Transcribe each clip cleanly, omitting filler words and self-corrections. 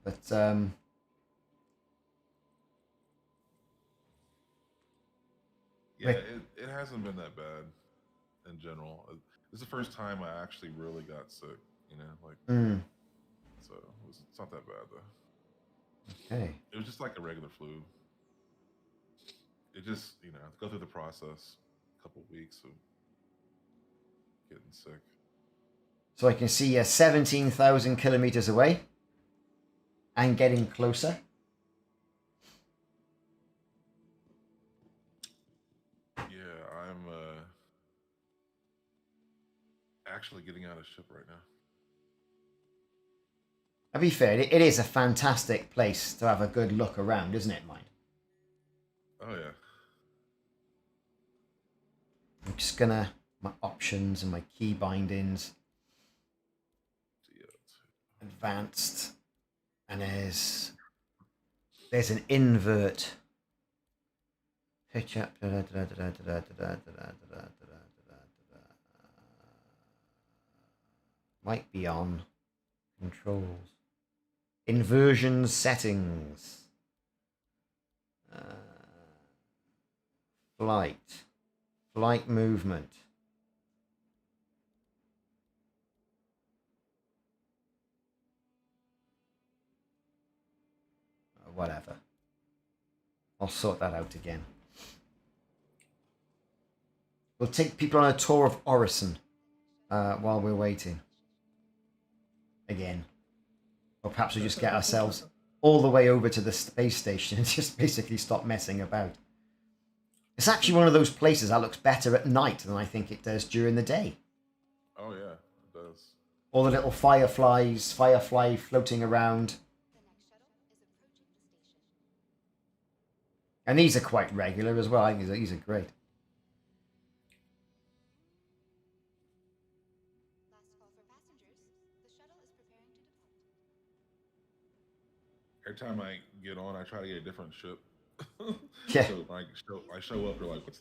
But Yeah, it hasn't been that bad in general. It's the first time I actually really got sick. You know, like mm, so it's not that bad though. okay. It was just like a regular flu. It just go through the process, a couple weeks of getting sick. So I can see 17,000 kilometers away and getting closer. Yeah, I'm actually getting out of ship right now. To be fair, it is a fantastic place to have a good look around, isn't it, mind? Oh yeah. I'm just gonna my options and my key bindings, Yeah. advanced, and there's an invert. Pitch up. Might be on controls. Inversion settings. Flight. Flight movement. Whatever. I'll sort that out again. We'll take people on a tour of Orison while we're waiting. Again. Or perhaps we'll just get ourselves all the way over to the space station and just basically stop messing about. It's actually one of those places that looks better at night than I think it does during the day. Oh yeah, it does. All the little firefly floating around. And these are quite regular as well. I think these are great. Every time I get on, I try to get a different ship. Yeah. So I show up, they're like, "What's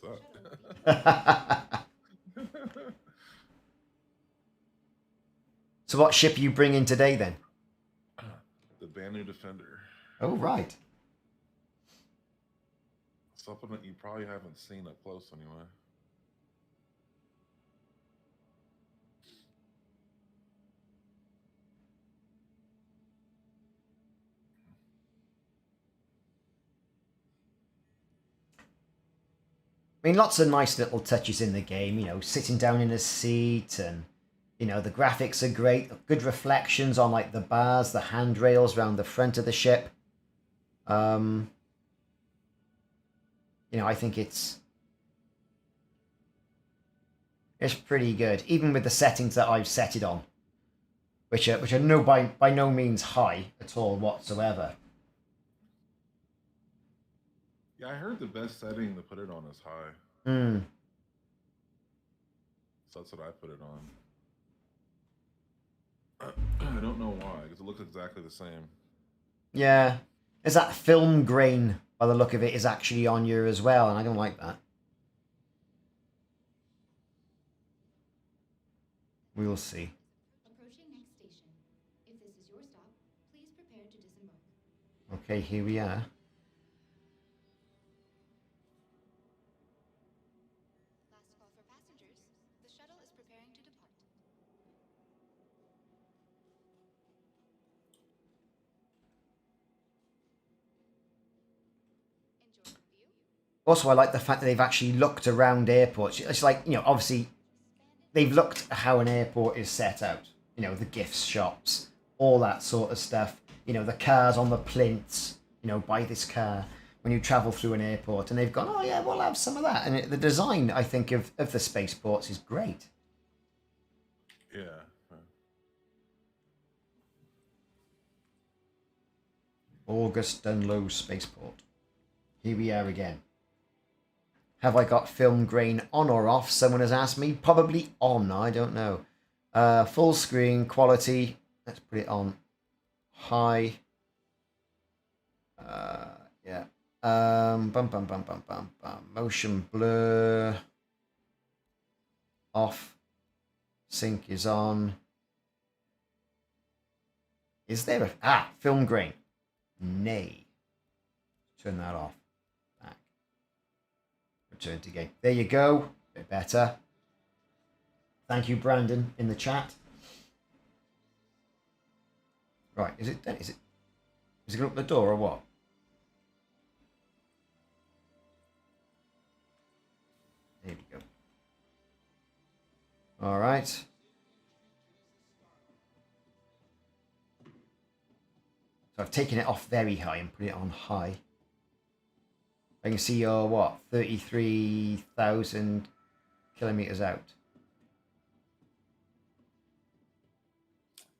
that?" So what ship are you bringing today then? The Banu Defender. Oh, right. Something that you probably haven't seen up close anyway. I mean, lots of nice little touches in the game, sitting down in a seat and, the graphics are great. Good reflections on, like, the bars, the handrails around the front of the ship. Um, I think it's pretty good, even with the settings that I've set it on, which are no by no means high at all whatsoever. Yeah, I heard the best setting to put it on is high. Hmm. So that's what I put it on. I don't know why, because it looks exactly the same. Yeah. There's that film grain, by the look of it, is actually on you as well, and I don't like that. We'll see. Okay, here we are. Also, I like the fact that they've actually looked around airports. It's like, obviously, they've looked at how an airport is set out. The gift shops, all that sort of stuff. The cars on the plinths, buy this car when you travel through an airport. And they've gone, oh, yeah, we'll have some of that. And the design, I think, of the spaceports is great. Yeah. August Dunlow Spaceport. Here we are again. Have I got film grain on or off? Someone has asked me. Probably on, I don't know. Full screen quality. Let's put it on high. Yeah. Bum bum bum bum bum bum. Motion blur. Off. Sync is on. Is there a film grain? Nay. Turn that off. Back. Return to game. There you go. A bit better. Thank you, Brandon, in the chat. Right, is it going to open the door or what? There we go. All right. So I've taken it off very high and put it on high. I can see you're, what, 33,000 kilometers out.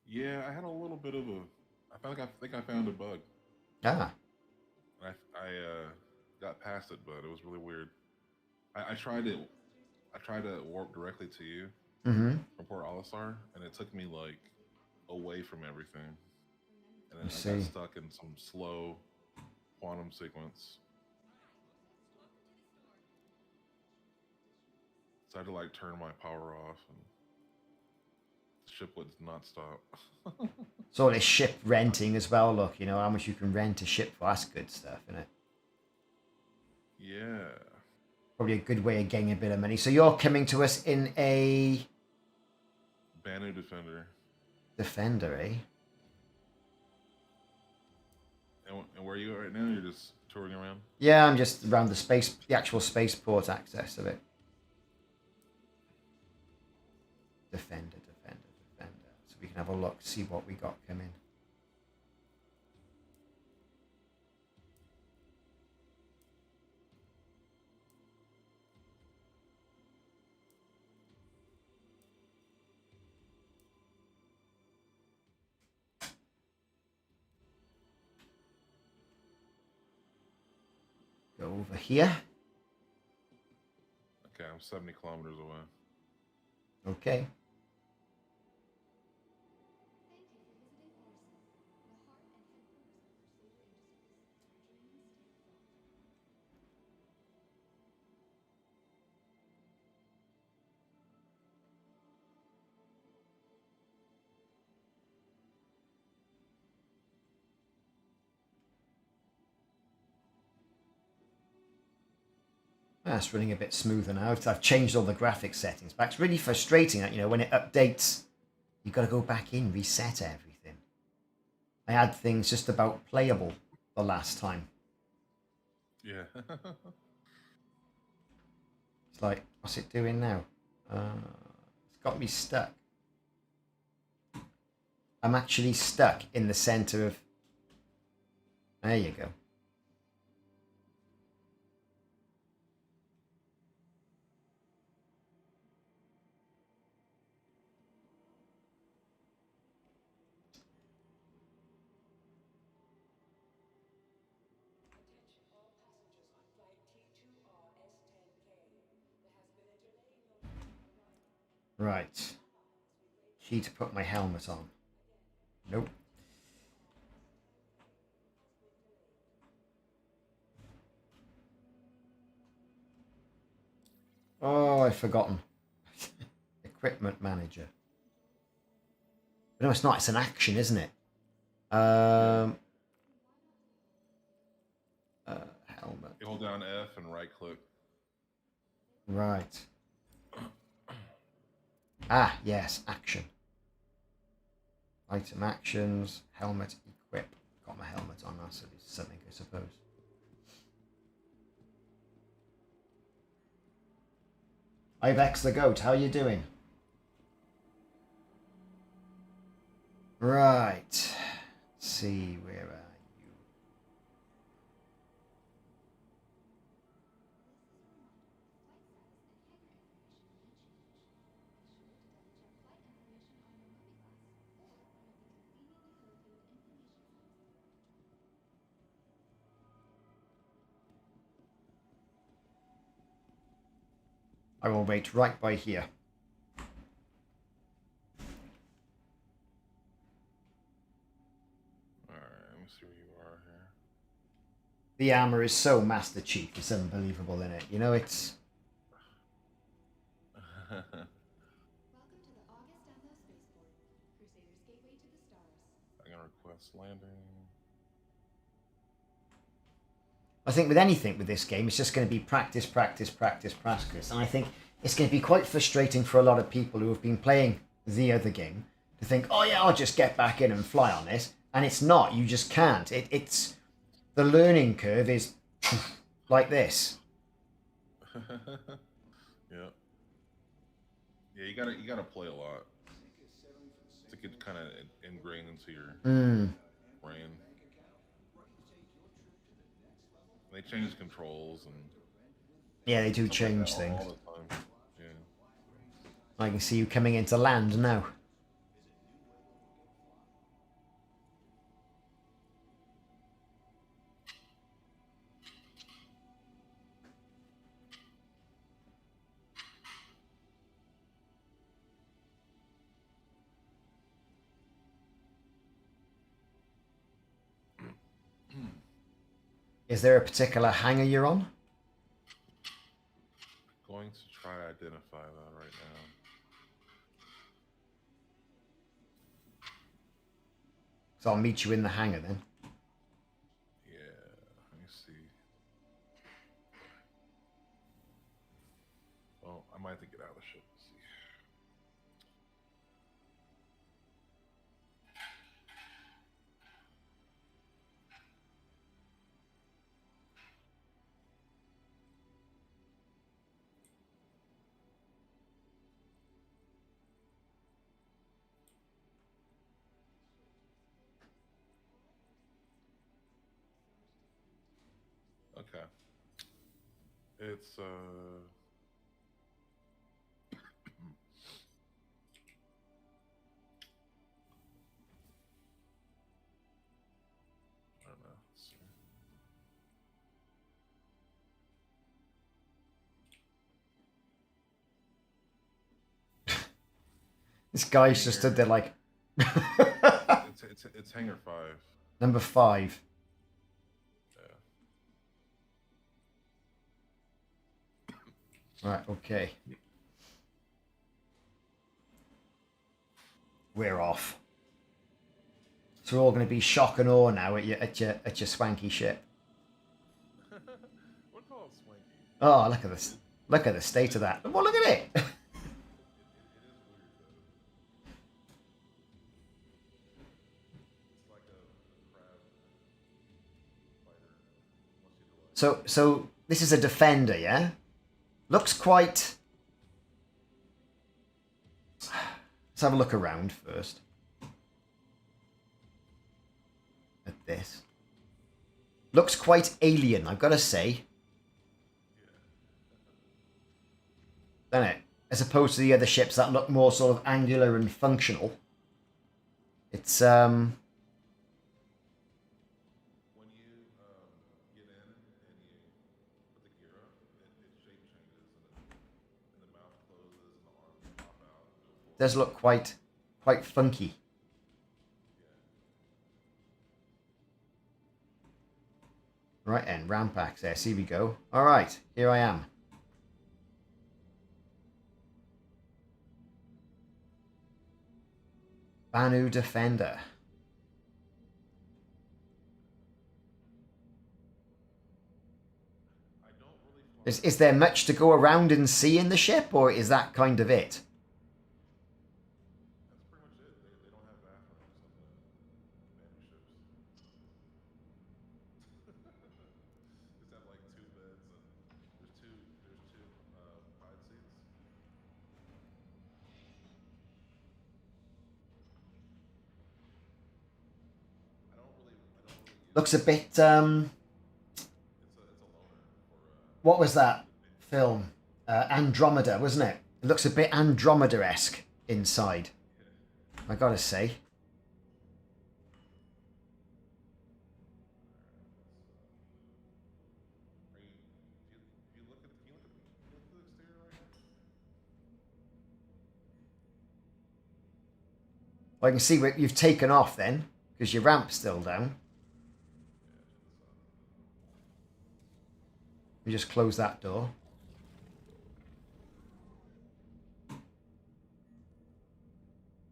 Yeah, I had a little bit of a. I think I found a bug. Ah. I got past it, but it was really weird. I tried it. I tried to warp directly to you from Port Olisar, and it took me like away from everything, and then I got stuck in some slow quantum sequence. So I had to like turn my power off, and the ship would not stop. So this ship renting as well. Look, you know how much you can rent a ship for. That's good stuff, isn't it? Yeah. Probably a good way of getting a bit of money. So you're coming to us in a Banu Defender. Defender, eh? And where are you at right now? You're just touring around? Yeah, I'm just around the actual spaceport access of it. Defender. So we can have a look, see what we got coming. Go over here. Okay, I'm 70 kilometers away. Okay. That's running a bit smoother now. I've changed all the graphics settings back. It's really frustrating that, you know, when it updates, you've got to go back in, reset everything. I had things just about playable the last time. Yeah. It's like, what's it doing now? It's got me stuck. I'm actually stuck in the center of... There you go. Right. Key to put my helmet on. Nope. Oh, I've forgotten. Equipment manager. No, it's not. It's an action, isn't it? Helmet. You hold down F and right click. Right. Ah, yes, action. Item actions, helmet, equip. Got my helmet on, that's something, I suppose. Ibex the Goat, how are you doing? Right. Let's see, where are you? I will wait right by here. Alright, let me see where you are here. The armor is so Master Chief, it's unbelievable in it. You know, it's... I'm gonna landing. I think with anything with this game, it's just going to be practice, practice, practice, practice. And I think it's going to be quite frustrating for a lot of people who have been playing the other game to think, oh yeah, I'll just get back in and fly on this. And it's not. You just can't. It's the learning curve is like this. Yeah. Yeah, you gotta play a lot to get kind of ingrained into your brain. They change controls and Yeah, they do stuff change like that things. all the time. Yeah. I can see you coming into land now. Is there a particular hangar you're on? Going to try to identify that right now. So I'll meet you in the hangar then. Yeah, let me see. Oh, I might have to get out of the ship. Let's see. Okay. It's I don't know. Let's see. This guy's just stood there like... It's hangar 5. Number 5. Yeah. Right, okay. We're off. So we're all going to be shock and awe now at your swanky ship. What call it swanky? Oh, look at this! Look at the state of that. Well, look at it. It is weird though. It's like a crab fighter. So this is a defender, yeah? Looks quite... Let's have a look around first. At this. Looks quite alien, I've got to say. Doesn't it? As opposed to the other ships that look more sort of angular and functional. It's, When you get in and you put the gear up, it shape changes and the mouth closes and the arms pop out. does look quite funky. Right, and ramp access. Here we go. All right, here I am. Banu Defender. Is there much to go around and see in the ship, or is that kind of it? That's pretty much it. They don't have bathrooms on the Banu ships. Just have like 2 beds and there's two pilot seats. I don't really use Looks a bit. it's a loner for What was that film? Andromeda, wasn't it? It looks a bit Andromeda-esque inside. I gotta say. Can you look at the exterior right now? Well, I can see what you've taken off then, because your ramp's still down. We just close that door.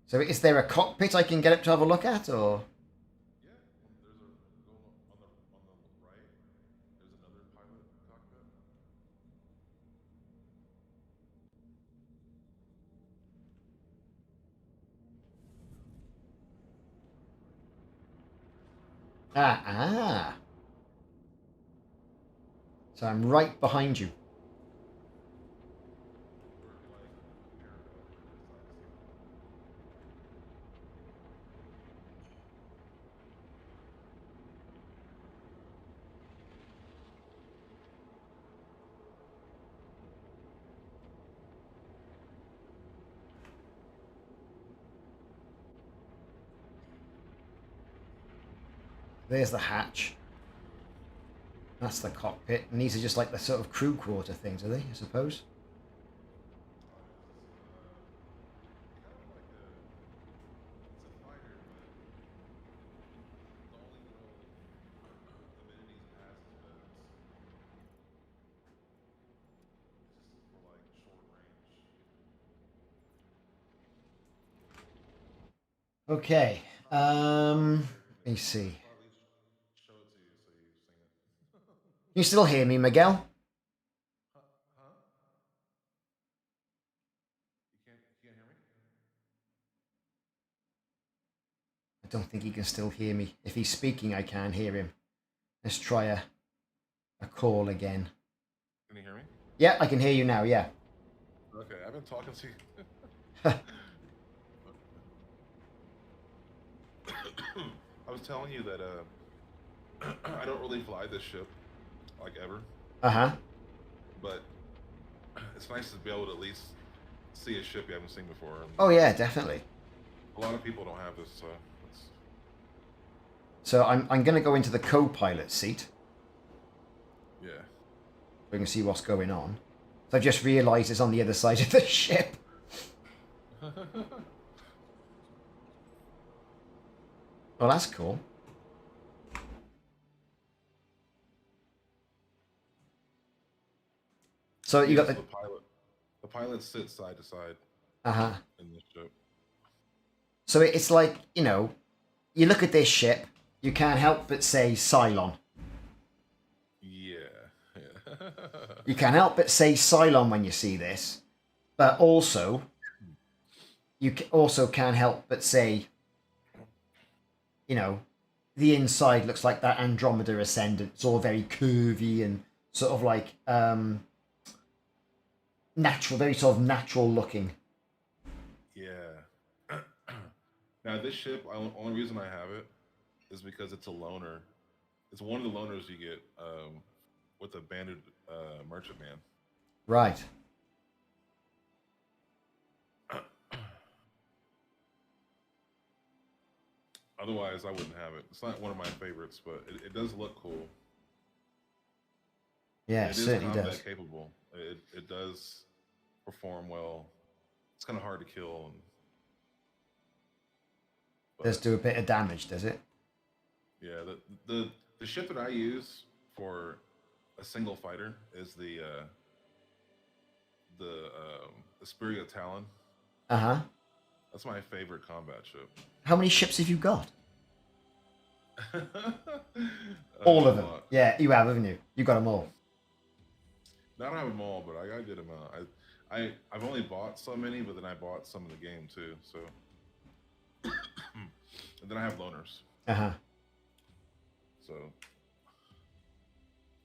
So is there a cockpit I can get up to have a look at, or? Yeah, Ah. So I'm right behind you. We're like a pair of side to side. There's the hatch. That's the cockpit. And these are just like the sort of crew quarter things, are they, I suppose? Oh, it is. It's kind of like it's a fighter, but the only real amenities it has is beds. It's just for like short range. Okay. Let me I see. should probably show it to you so you've seen it. You still hear me, Miguel? Huh? Huh? You can't hear me? I don't think he can still hear me. If he's speaking, I can't hear him. Let's try a call again. Can you hear me? Yeah, I can hear you now, yeah. Okay, I've been talking to you. I was telling you that I don't really fly this ship like ever, Uh-huh. but it's nice to be able to at least see a ship you haven't seen before. And Oh, yeah, definitely. a lot of people don't have this, so So I'm going to go into the co-pilot seat. yeah. We can see what's going on. So I've just realised it's on the other side of the ship. Well, that's cool. So you got Yes, the... the pilot. The pilots sit side to side Uh-huh. in this ship. So it's like, you look at this ship, you can't help but say Cylon. Yeah, yeah. You can't help but say Cylon when you see this. But also, you also can't help but say, the inside looks like that Andromeda Ascendant. It's all very curvy and sort of like natural, very sort of natural looking. Yeah. Now this ship, only reason I have it is because it's a loaner. It's one of the loaners you get with a banded merchantman. Right. Otherwise, I wouldn't have it. It's not one of my favorites, but it does look cool. Yeah, And it it is certainly combat does. capable. It does perform well. It's kind of hard to kill, Does but do a bit of damage, does it? yeah, the ship that I use for a single fighter is the Spear Talon. Uh-huh. That's my favorite combat ship. How many ships have you got? All of A them. lot. Yeah, you have, haven't you? You got them all. Not have them all, but I got a good amount. I've only bought so many, but then I bought some in the game too. So, and then I have loaners. Uh-huh. So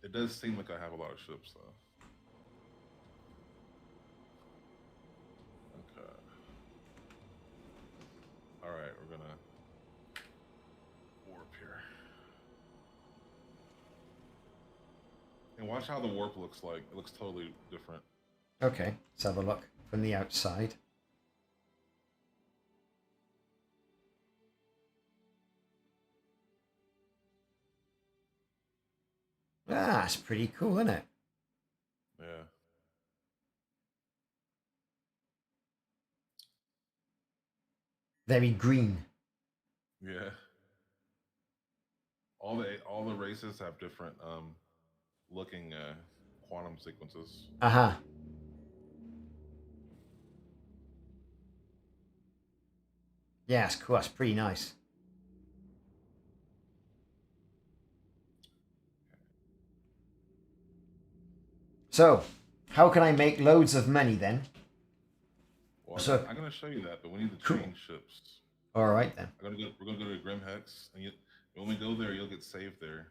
it does seem like I have a lot of ships though. Okay. All right, we're gonna warp here. And watch how the warp looks like. It looks totally different. Okay, let's have a look from the outside. Ah, it's pretty cool, isn't it? Yeah. Very green. Yeah. All the races have different looking quantum sequences. Uh-huh. Yeah, it's cool. That's pretty nice. So, how can I make loads of money then? Well, So, I'm gonna show you that, but we need to cool. change ships. All right then. We're gonna go to Grim Hex, and When we go there, you'll get saved there,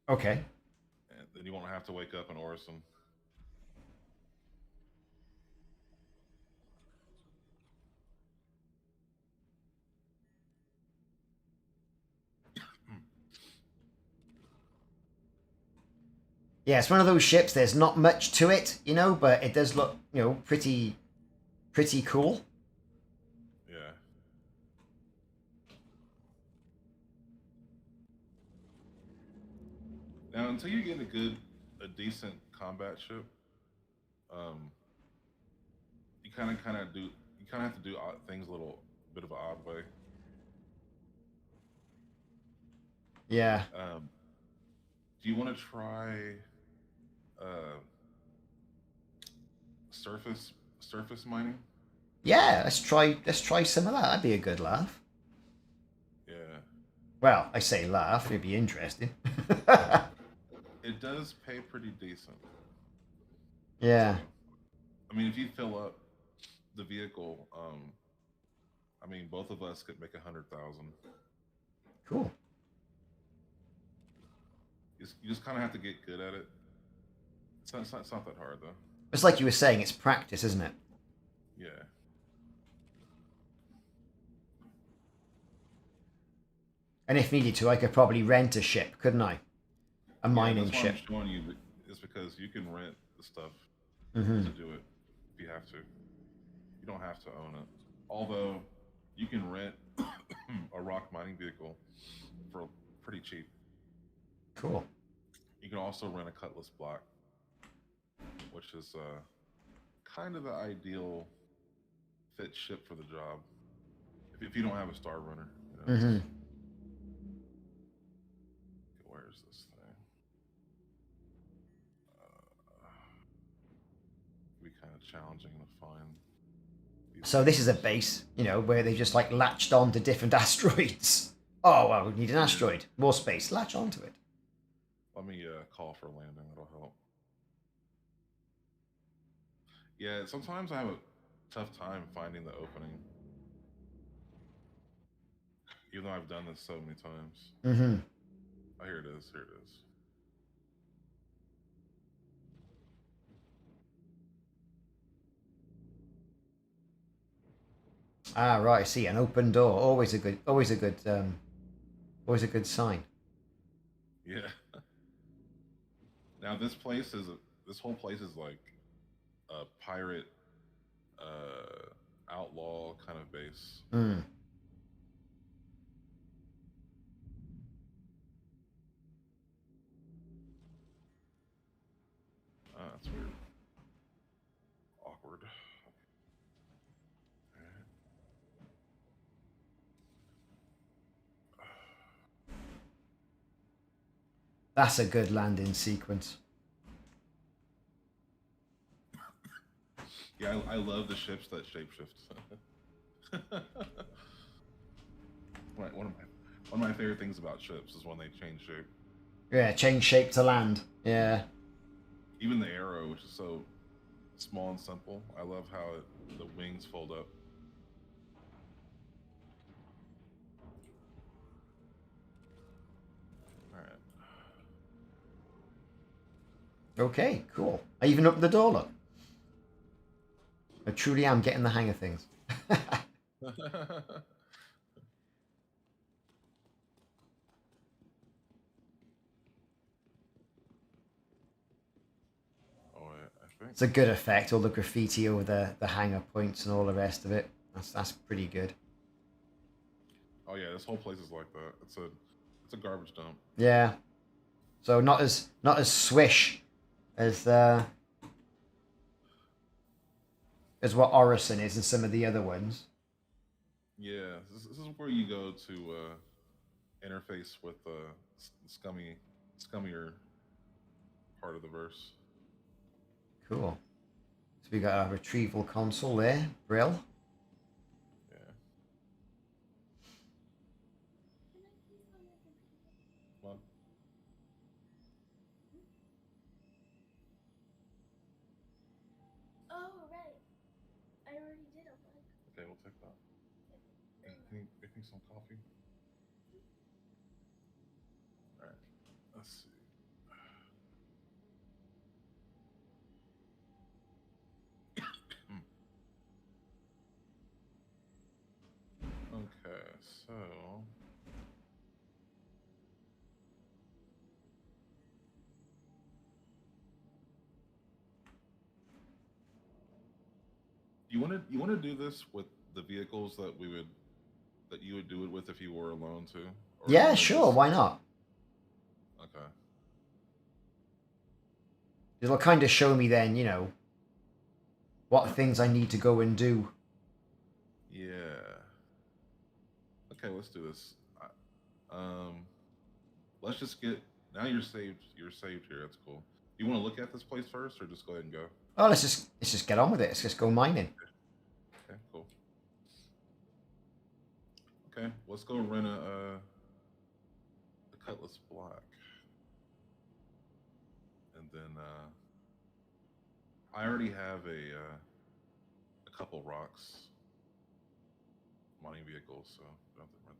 Okay. and then you won't have to wake up in Orison. Yeah, it's one of those ships. There's not much to it, you know, but it does look, you know, pretty cool. Yeah. Now, until you get a decent combat ship, um, you kind of have to do things a little bit of an odd way. Yeah. Do you want to try uh, surface mining? Yeah, let's try some of that. That'd be a good laugh. Yeah, Well, I say laugh, it'd be interesting. it does pay pretty decent. So, Yeah. I mean, if you fill up the vehicle, I mean, both of us could make 100,000. Cool. You just kind of have to get good at it. It's not that hard though. It's like you were saying, it's practice, isn't it? Yeah. And if needed to, I could probably rent a ship, couldn't I? A mining that's why ship. I'm showing you is because you can rent the stuff Mm-hmm. to do it if you have to. You don't have to own it. Although you can rent a rock mining vehicle for pretty cheap. Cool. You can also rent a cutlass block, which is kind of the ideal fit ship for the job. If you don't have a star runner, you know. Mm-hmm. Where's this thing? It'd be kind of challenging to find. So this is a base, you know, where they just like latched on to different asteroids. Oh, well, we need an asteroid. More space. Latch onto it. Let me call for landing. That'll help. Yeah, sometimes I have a tough time finding the opening. Even though I've done this so many times. Mm-hmm. Oh, here it is. Here it is. Ah, right. I see, an open door. Always a good sign. Yeah. Now this whole place is like a pirate, outlaw kind of base. Mm. That's weird. Awkward. That's a good landing sequence. Yeah, I love the ships that shapeshift. One of my favorite things about ships is when they change shape. Yeah, change shape to land. Yeah. Even the arrow, which is so small and simple, I love how the wings fold up. All right. Okay, cool. I even opened the door, look. I truly am getting the hang of things. I think. It's a good effect, all the graffiti over the hanger points and all the rest of it. That's pretty good. Oh yeah, this whole place is like that. It's a garbage dump. Yeah. So not as swish as what Orison is and some of the other ones. Yeah, this is where you go to interface with the scummier part of the verse. Cool. So we got a retrieval console there, Brill. Yeah. Well, Oh, right. I already did a bug. okay, we'll take that. Make me some coffee. Let's see. Okay, so you want to do this with the vehicles that you would do it with if you were alone too? Or do you Yeah, wanna sure. just Why not? okay. It'll kind of show me then, what things I need to go and do. Yeah. Okay, let's do this. Um, let's just get now you're saved. You're saved here. That's cool. You want to look at this place first, or just go ahead and go? Oh, let's just get on with it. Let's just go mining. Okay, cool. Okay, let's go rent a Cutlass Black, and then I already have a couple rocks mining vehicles, so don't have to rent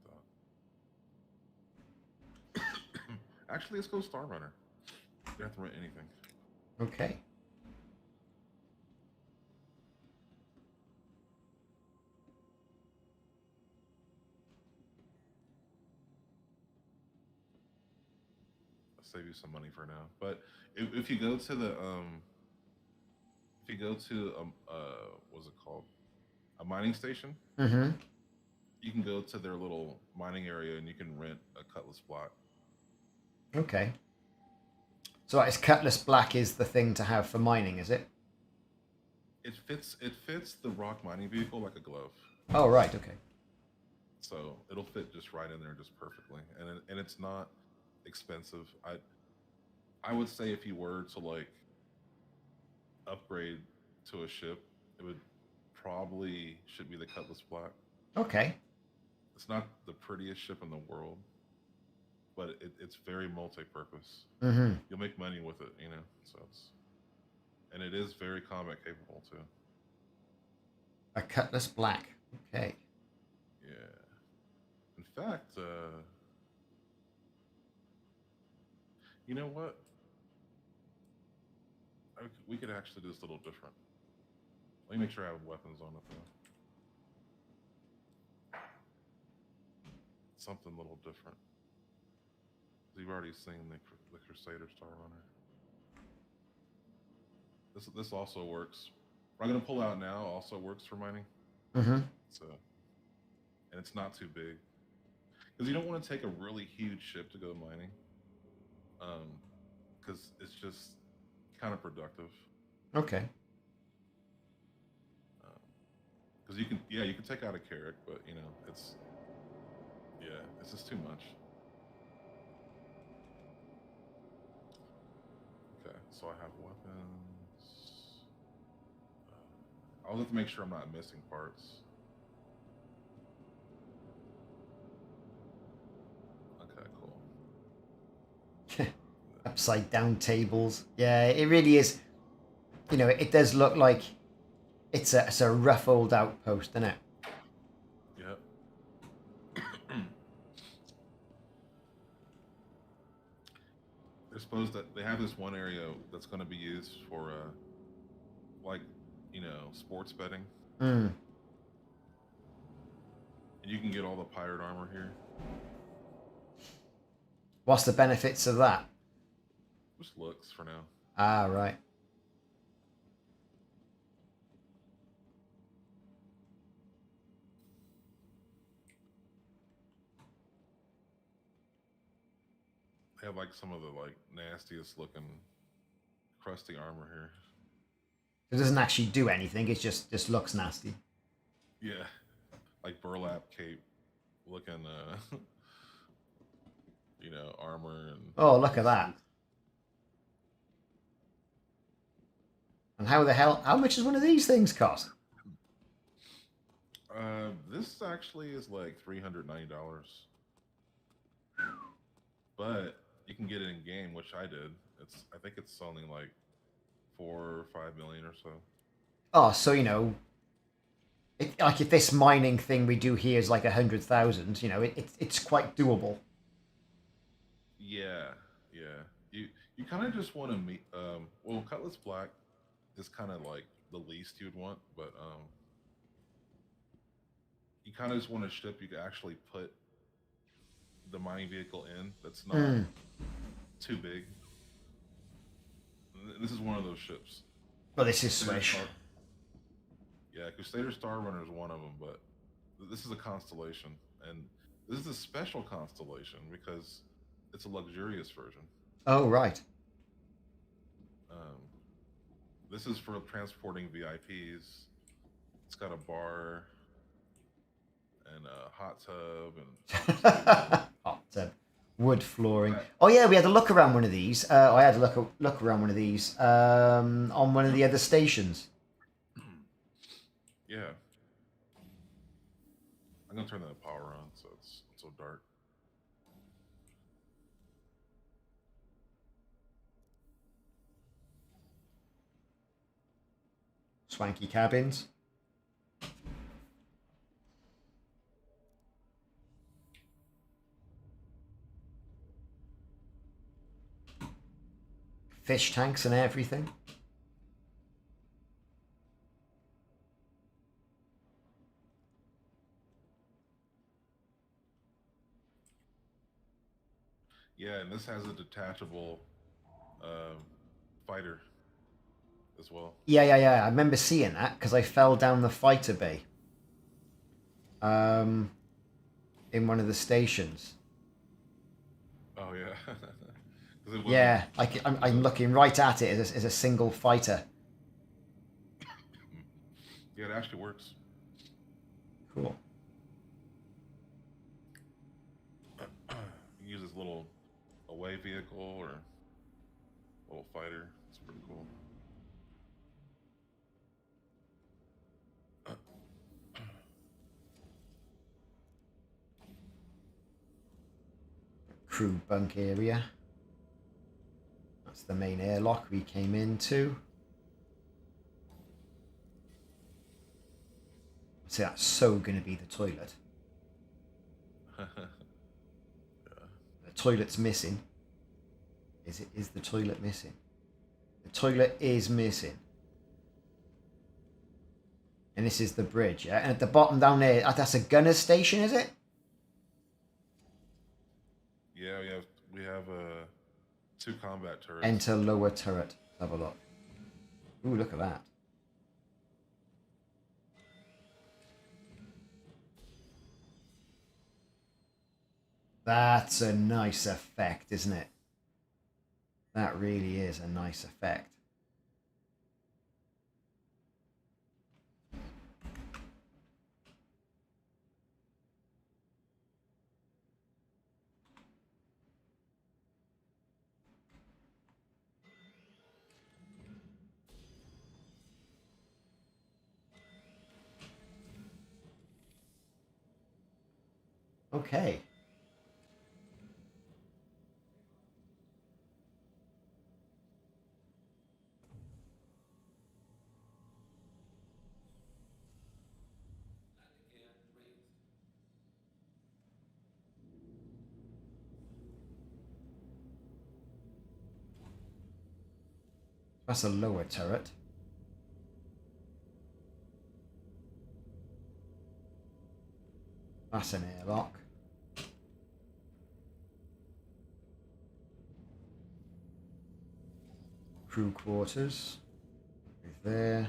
that. Actually, let's go Star Runner. You don't have to rent anything. Okay. I'll save you some money for now. But if you go to the if you go to what's it called, a mining station, Mm-hmm. you can go to their little mining area and you can rent a Cutlass Black. Okay. So it's Cutlass Black is the thing to have for mining, is it? It fits the rock mining vehicle like a glove. Oh, right. Okay. So it'll fit just right in there, just perfectly, and it's not expensive. I would say if you were to like upgrade to a ship, it would probably should be the Cutlass Black. Okay. It's not the prettiest ship in the world, but it's very multi-purpose. Mm-hmm. You'll make money with it, So and it is very combat capable too. A Cutlass Black. Okay. Yeah. In fact, you know what? We could actually do this a little different. Let me make sure I have weapons on it though. Something a little different. You've already seen the Crusader Star Runner. This also works. What I'm gonna pull out now also works for mining. Mm-hmm. So, and it's not too big because you don't want to take a really huge ship to go mining, because it's just counterproductive. Okay. Because you can take out a carrack, but it's just too much. Okay, so I have weapons. I'll have to make sure I'm not missing parts. Okay, cool. Upside down tables. Yeah, it really is. It does look like it's a rough old outpost, isn't it? Yep. They're supposed that they have this one area that's going to be used for like sports betting, Mm. and you can get all the pirate armor here. What's the benefits of that? Just looks for now. Ah, right. They have like some of the like nastiest looking crusty armor here. It doesn't actually do anything. It just looks nasty. Yeah, like burlap cape looking armor and Oh, look at that. And how much does one of these things cost? This actually is like $390, but you can get it in game, which I did. I think it's only like 4 or 5 million or so. Oh, so like if this mining thing we do here is like 100,000, it's quite doable. Yeah, Yeah, you kind of just want to meet. Well, Cutlass Black is kind of like the least you'd want, but you kind of just want a ship you can actually put the mining vehicle in. That's not Mm. too big. This is one of those ships. Well, this is Crusader swish. Star, yeah, Crusader Star Runner is one of them, but this is a constellation, and this is a special constellation because it's a luxurious version. Oh, right. Um, this is for transporting VIPs. It's got a bar and a hot tub and Hot tub. Wood flooring. Oh yeah, we had a look around one of these. I had a look around one of these on one of the other stations. yeah. I'm gonna turn the power on so it's not so dark. Swanky cabins. Fish tanks and everything. Yeah, and this has a detachable fighter as well. Yeah. I remember seeing that because I fell down the fighter bay. In one of the stations. Oh yeah. Yeah, I'm looking right at it as a single fighter. Yeah, it actually works. Cool. You can use this little away vehicle or little fighter. It's pretty cool. Crew bunk area. That's the main airlock we came into. See, that's so going to be the toilet. Yeah. The toilet's missing. Is the toilet missing? The toilet is missing. And this is the bridge, yeah? And at the bottom down there, that's a gunner station, is it? Yeah, we have 2 combat turrets. Enter lower turret. Let's have a look. Ooh, look at that. That's a nice effect, isn't it? That really is a nice effect. Okay. That's a lower turret. That's an airlock. Crew quarters. Right there.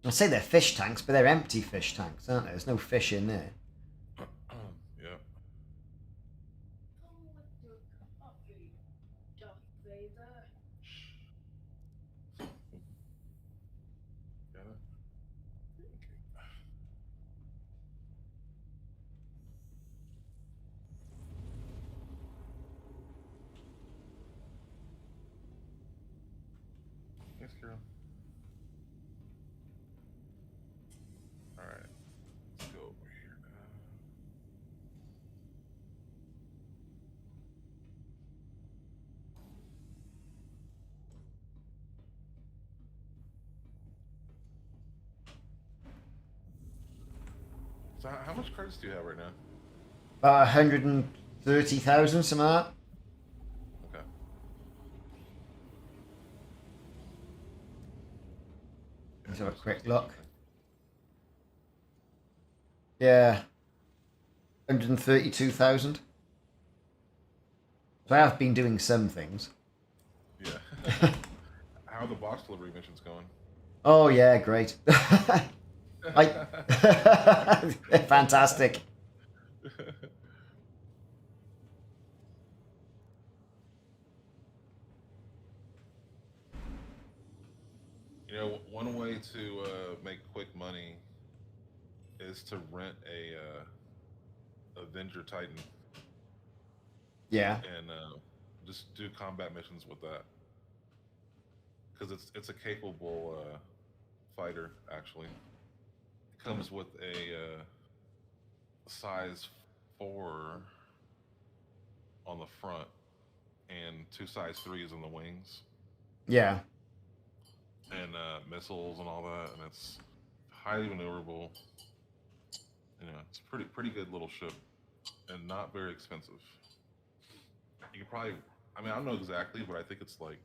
I say they're fish tanks, but they're empty fish tanks, aren't they? There's no fish in there. Yeah. Come with your coffee, Darth Vader. Got it. Thanks, Carol. All right, let's go over here now. So how much credits do you have right now? About 130,000, something like that. Okay. Let's have a quick look. Okay. Yeah, 132,000. So I have been doing some things. Yeah. How are the box delivery missions going? Oh yeah, great. I fantastic. You know, one way to make quick money is to rent a Avenger Titan Yeah. and just do combat missions with that because it's a capable fighter. Actually, it comes with a size 4 on the front and two size 3s in the wings Yeah. and missiles and all that, and it's highly maneuverable. You know, it's pretty good little ship and not very expensive. You could probably, I mean, I don't know exactly, but I think it's like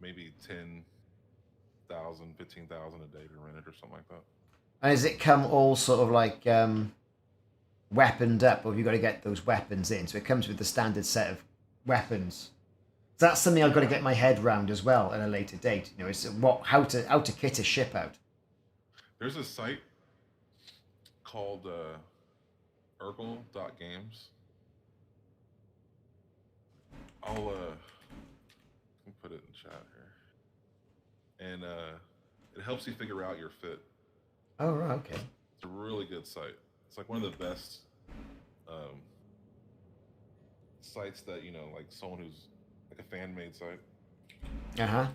maybe 10,000, 15,000 a day to rent it or something like that. And does it come all sort of like weaponed up, or have you got to get those weapons in? So it comes with the standard set of weapons. So that's something I've got to get my head round as well at a later date. You know, is how to kit a ship out. There's a site called Urkel.games. I'll put it in chat here, and it helps you figure out your fit. Oh right, okay. It's a really good site. It's like one of the best um, sites that like someone who's like a fan made site. Uh huh.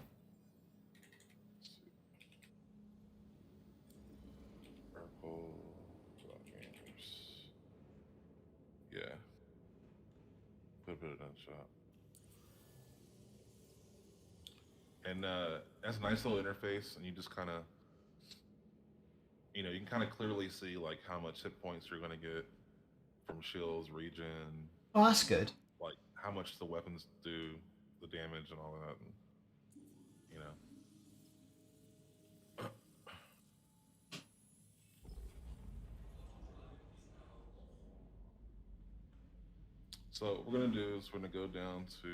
Urkel.games. Yeah, put it in chat. And that's a nice little interface, and you just kind of, you can kind of clearly see like how much hit points you're going to get from shields, regen, Oh, that's good. like how much the weapons do, the damage, and all that. And, you know, so what we're going to do is we're going to go down to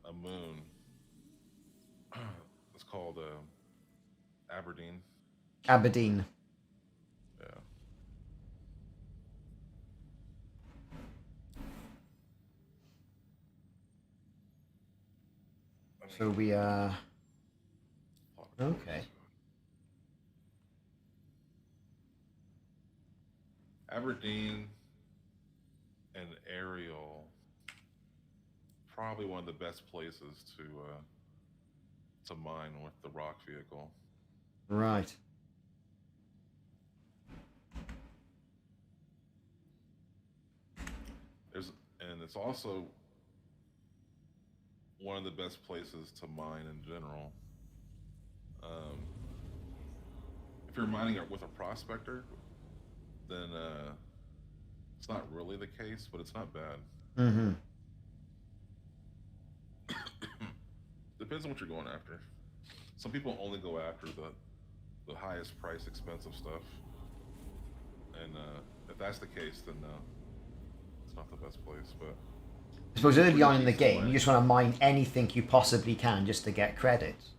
a moon. It's called Aberdeen. Aberdeen. Yeah. So we are okay. Aberdeen and Ariel, probably one of the best places to mine with the rock vehicle. Right. And it's also one of the best places to mine in general. If you're mining it with a prospector, then it's not really the case, but it's not bad. Mm-hmm. Depends on what you're going after. Some people only go after the highest price, expensive stuff, and if that's the case, then no, it's not the best place. But I suppose early on in the decent game, mine. you just want to mine anything you possibly can just to get credits.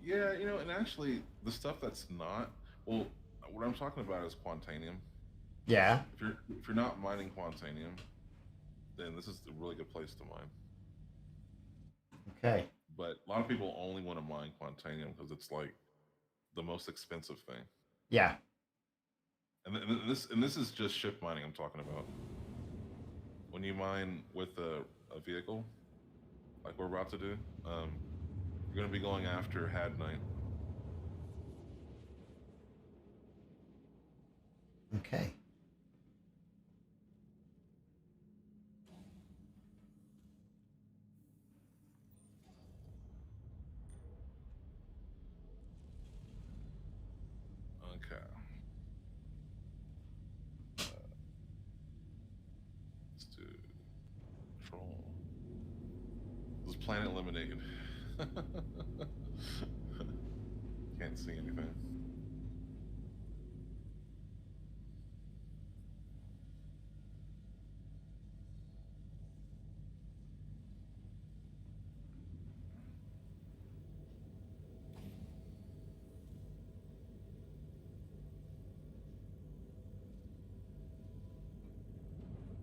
Yeah, and actually, the stuff that's not, well, what I'm talking about is Quantanium. Yeah. If you're not mining Quantanium, then this is a really good place to mine. Okay. But a lot of people only want to mine Quantanium because it's like the most expensive thing. Yeah. And this is just ship mining I'm talking about. When you mine with a vehicle, like we're about to do, you're going to be going after Hadnite. Okay. Okay. Let's do control. This planet eliminated. Can't see anything.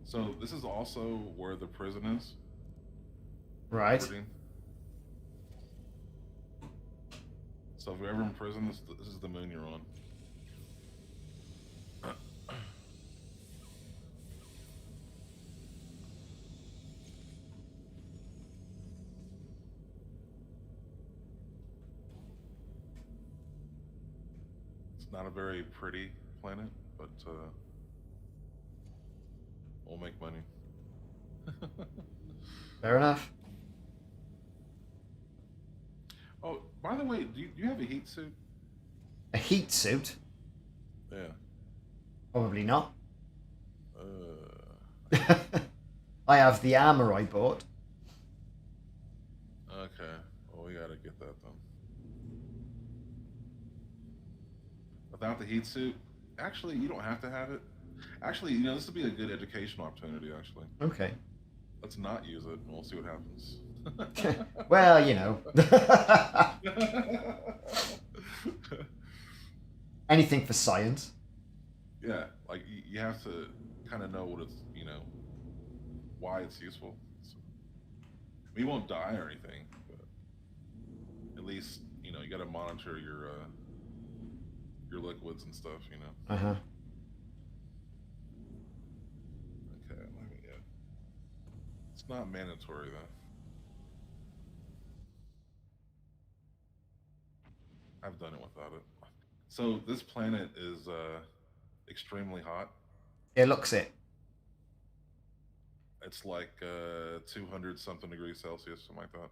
So this is also where the prison is. Right. Aberdeen. So if you're ever in prison, this is the moon you're on. It's not a very pretty planet, but we'll make money. Fair enough. Oh, by the way, do you have a heat suit? A heat suit? Yeah. Probably not. Uh, I have the armor I bought. okay. Well, we gotta get that then. Without the heat suit, actually, you don't have to have it. Actually, you know, this would be a good educational opportunity, actually. Okay. Let's not use it, and we'll see what happens. Well, you know. Anything for science. Yeah, like you have to kind of know what it's, you know, why it's useful. So, we won't die or anything, but at least, you know, you got to monitor your liquids and stuff, you know. Uh-huh. Okay, let me get. It's not mandatory though. I've done it without it. So this planet is extremely hot. It looks it. It's like 200 something degrees Celsius, something like that.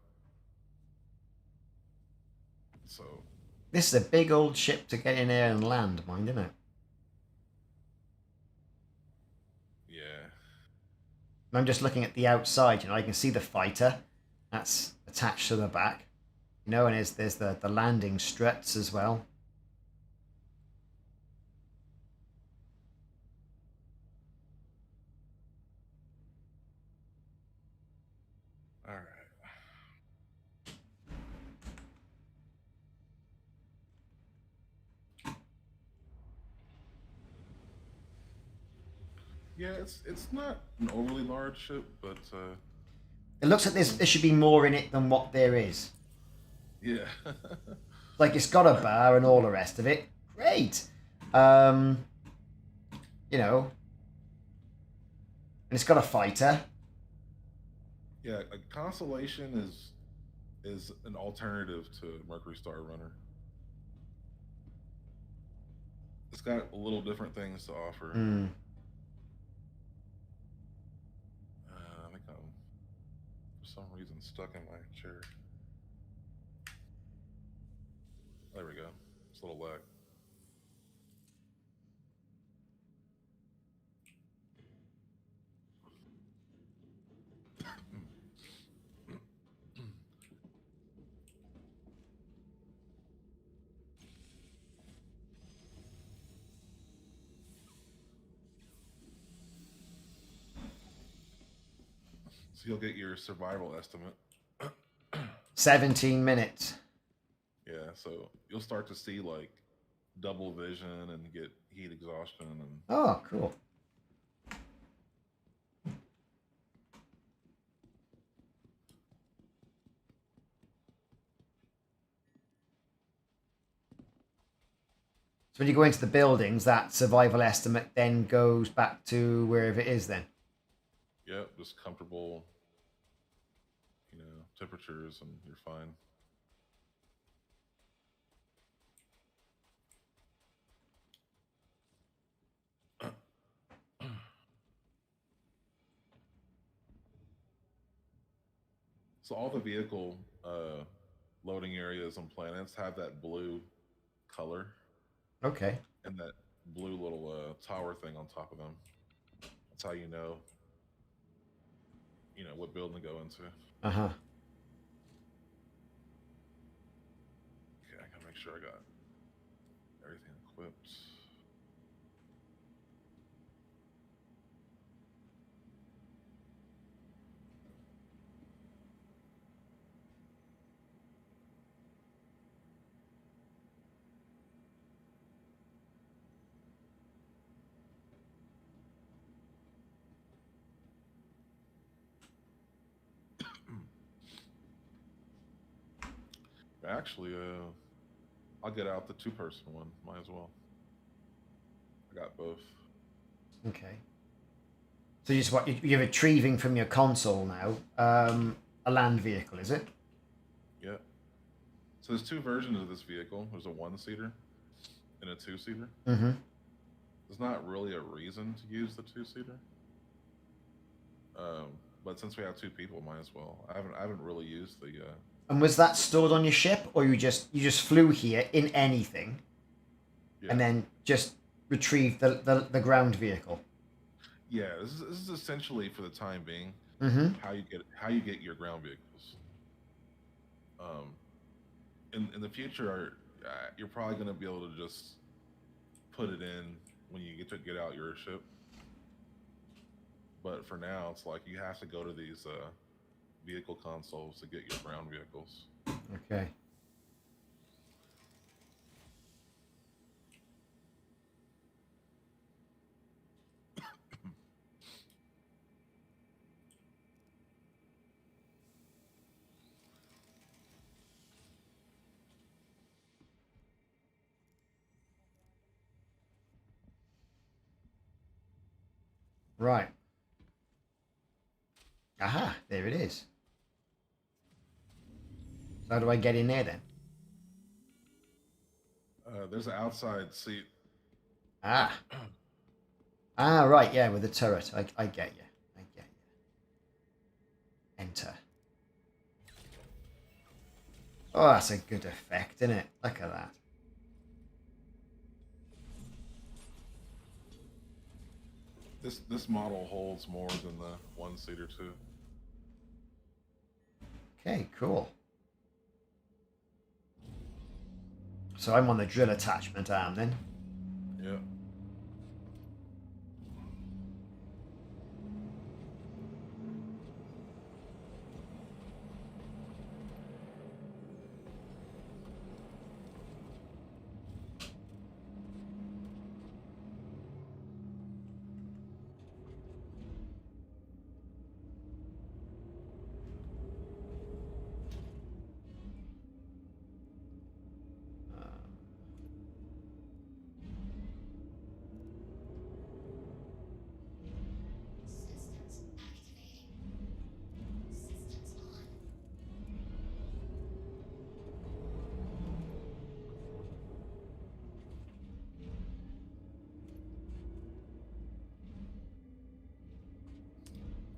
So This is a big old ship to get in there and land, mind, isn't it? yeah, I'm just looking at the outside, you know, I can see the fighter. That's attached to the back. You know, and there's the landing struts as well. all right. Yeah, it's not an overly large ship, but It looks like there should be more in it than what there is. yeah. Like, it's got a bar and all the rest of it. Great. You know. And it's got a fighter. Yeah, a Constellation is an alternative to Mercury Star Runner. It's got a little different things to offer. Hmm. I think I'm for some reason stuck in my chair. There we go. It's a little lag. So you'll get your survival estimate. 17 minutes. Yeah, so you'll start to see like double vision and get heat exhaustion and Oh, cool. So when you go into the buildings, that survival estimate then goes back to wherever it is then. yep, just comfortable, you know, temperatures and you're fine. So all the vehicle loading areas on planets have that blue color. Okay. and that blue little tower thing on top of them. That's how you know what building to go into. Uh-huh. Okay, I gotta make sure I got everything equipped. Actually, I'll get out the two-person one. Might as well. I got both. Okay. So just what you're retrieving from your console now, a land vehicle, is it? Yeah. So there's two versions of this vehicle. There's a one-seater and a two-seater. Mm-hmm. There's not really a reason to use the two-seater. But since we have two people, might as well. I haven't really used the. And was that stored on your ship, or you just flew here in anything, Yeah. and then just retrieved the ground vehicle? Yeah, this is essentially for the time being Mm-hmm. how you get your ground vehicles. In the future, you're probably going to be able to just put it in when you get out your ship. But for now, it's like you have to go to these vehicle consoles to get your ground vehicles. Okay. Right. Aha, there it is. So how do I get in there then? There's an outside seat. Ah. Ah, right, yeah, with the turret. I get you. I get you. Enter. Oh, that's a good effect, isn't it? Look at that. This model holds more than the one-seater too. Okay, cool. So I'm on the drill attachment arm then. Yeah.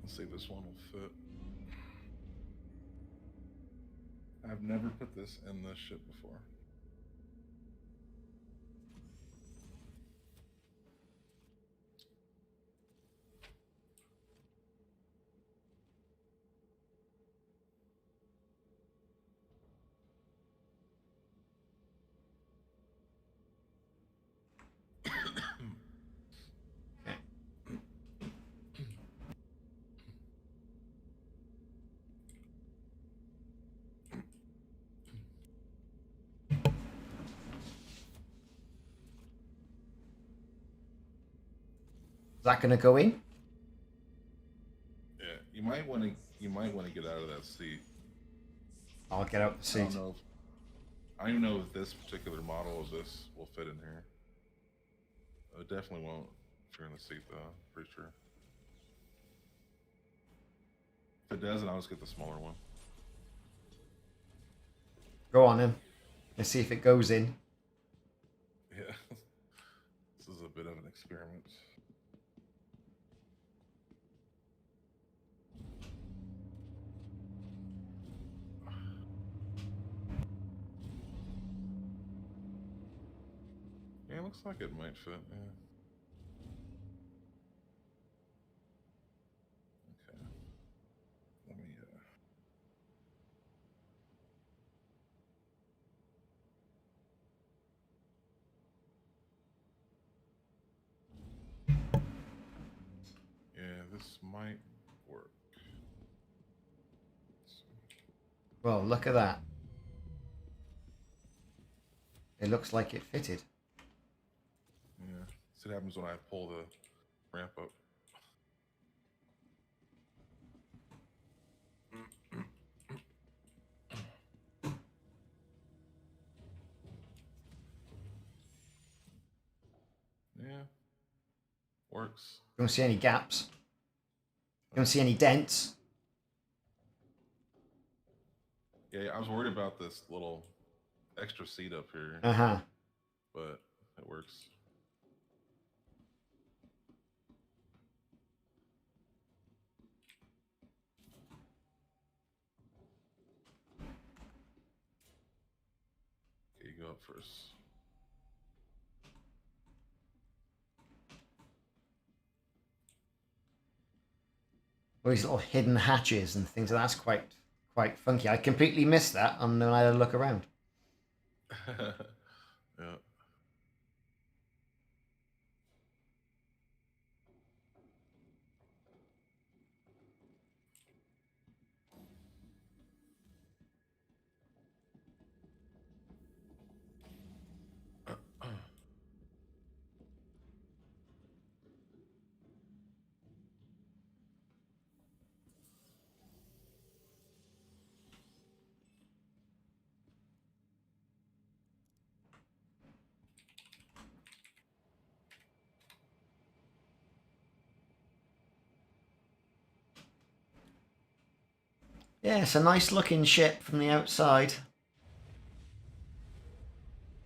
Let's see if this one will fit. I've never put this in this ship before. Is that going to go in? Yeah, you might want to get out of that seat. I'll get out the seat. I don't even know if this particular model of this will fit in here. It definitely won't if you're in the seat though, pretty sure. If it doesn't, I'll just get the smaller one. Go on then. Let's see if it goes in. Yeah. This is a bit of an experiment. And looks like it might fit. Yeah. Okay. Let me. Yeah, this might work. Well, look at that. It looks like it fitted. Yeah. See what happens when I pull the ramp up. Yeah. Works. You don't see any gaps. You don't see any dents. Yeah, I was worried about this little extra seat up here, Uh-huh. but it works. Okay, you go up first. All these little hidden hatches and things. That's quite funky. I completely missed that when I had a look around. Yeah. Yeah, it's a nice looking ship from the outside.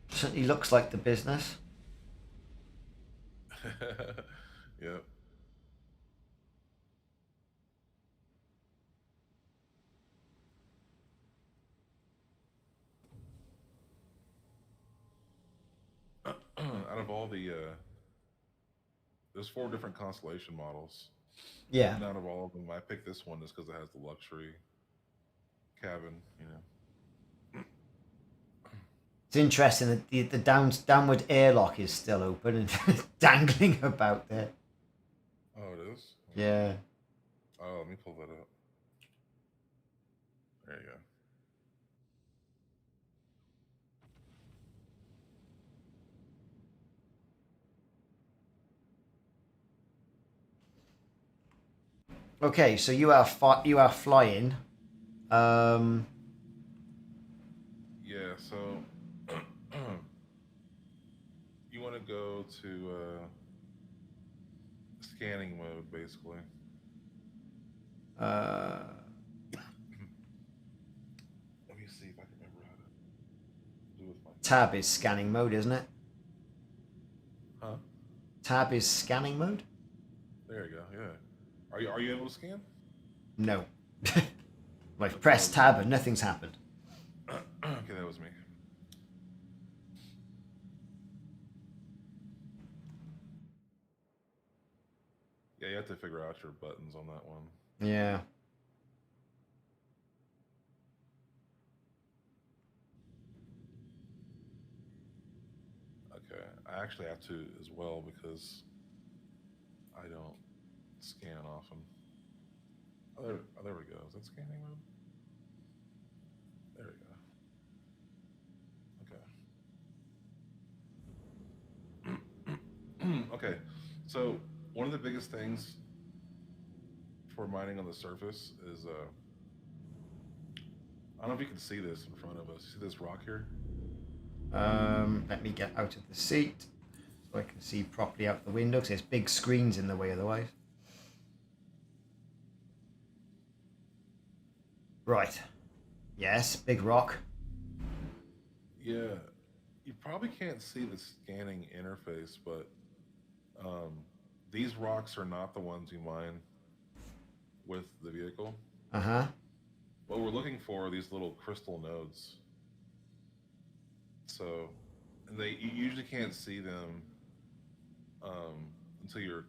Certainly looks like the business. Yep. Out of all the, there's 4 different constellation models. Yeah. And out of all of them, I picked this one just because it has the luxury cabin, you know. It's interesting that the downward airlock is still open and dangling about there. Oh, it is? Yeah. Oh, let me pull that up. There you go. Okay, so you are flying. Yeah, so you want to go to scanning mode, basically. Let me see if I can remember how to do with my Tab is scanning mode, isn't it? Huh? Tab is scanning mode? There you go. Yeah. Are you able to scan? No. I've pressed tab and nothing's happened. Okay, that was me. Yeah, you have to figure out your buttons on that one. Yeah. Okay, I actually have to as well because I don't scan often. Oh, there we go. Is that scanning mode? There we go. Okay. Okay, so one of the biggest things for mining on the surface is I don't know if you can see this in front of us. You see this rock here? Let me get out of the seat so I can see properly out the window because there's big screens in the way otherwise. Right. Yes, big rock. Yeah, you probably can't see the scanning interface, but these rocks are not the ones you mine with the vehicle. Uh-huh. What we're looking for are these little crystal nodes. So and you usually can't see them until you're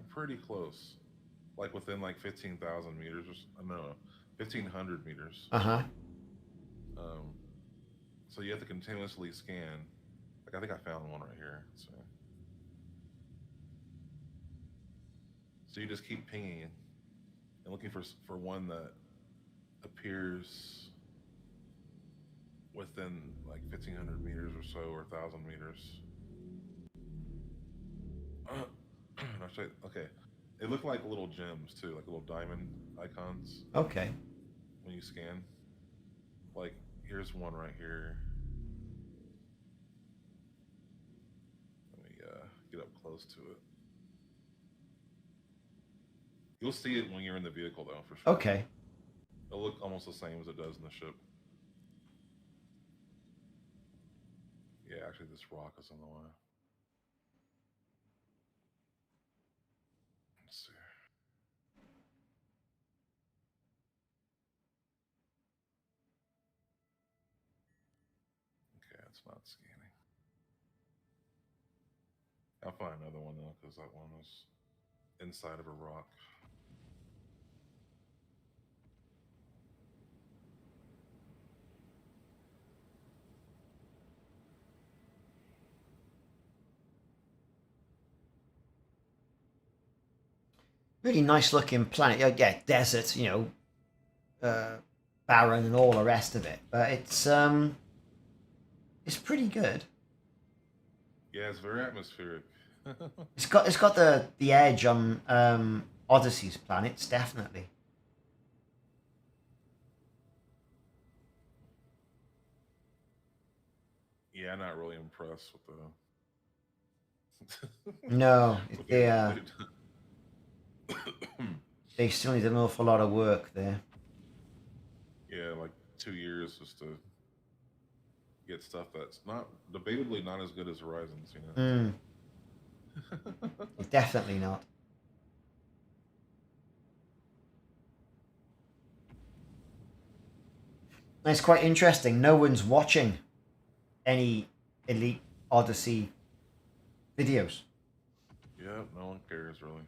pretty close, like within like 15,000 meters or no, 1,500 meters. Uh-huh. Um, so you have to continuously scan. Like I think I found one right here. So you just keep pinging and looking for one that appears within like 1,500 meters or so, or 1,000 meters. Actually, okay, they look like little gems too, like little diamond icons Okay. when you scan. Like here's one right here. Let me get up close to it. You'll see it when you're in the vehicle, though, for sure. Okay. It'll look almost the same as it does in the ship. Yeah, actually, this rock is in the way. Let's see. Okay, it's not scanning. I'll find another one, though, because that one was inside of a rock. Really nice looking planet. Yeah, desert, barren and all the rest of it. But it's pretty good. Yeah, it's very atmospheric. It's got the edge on Odyssey's planets, definitely. Yeah, I'm not really impressed with the. No, with they still need an awful lot of work there. Yeah, like 2 years just to get stuff that's not debatably not as good as Horizons, Mm, definitely not. And it's quite interesting. No one's watching any Elite Odyssey videos. Yeah, no one cares really.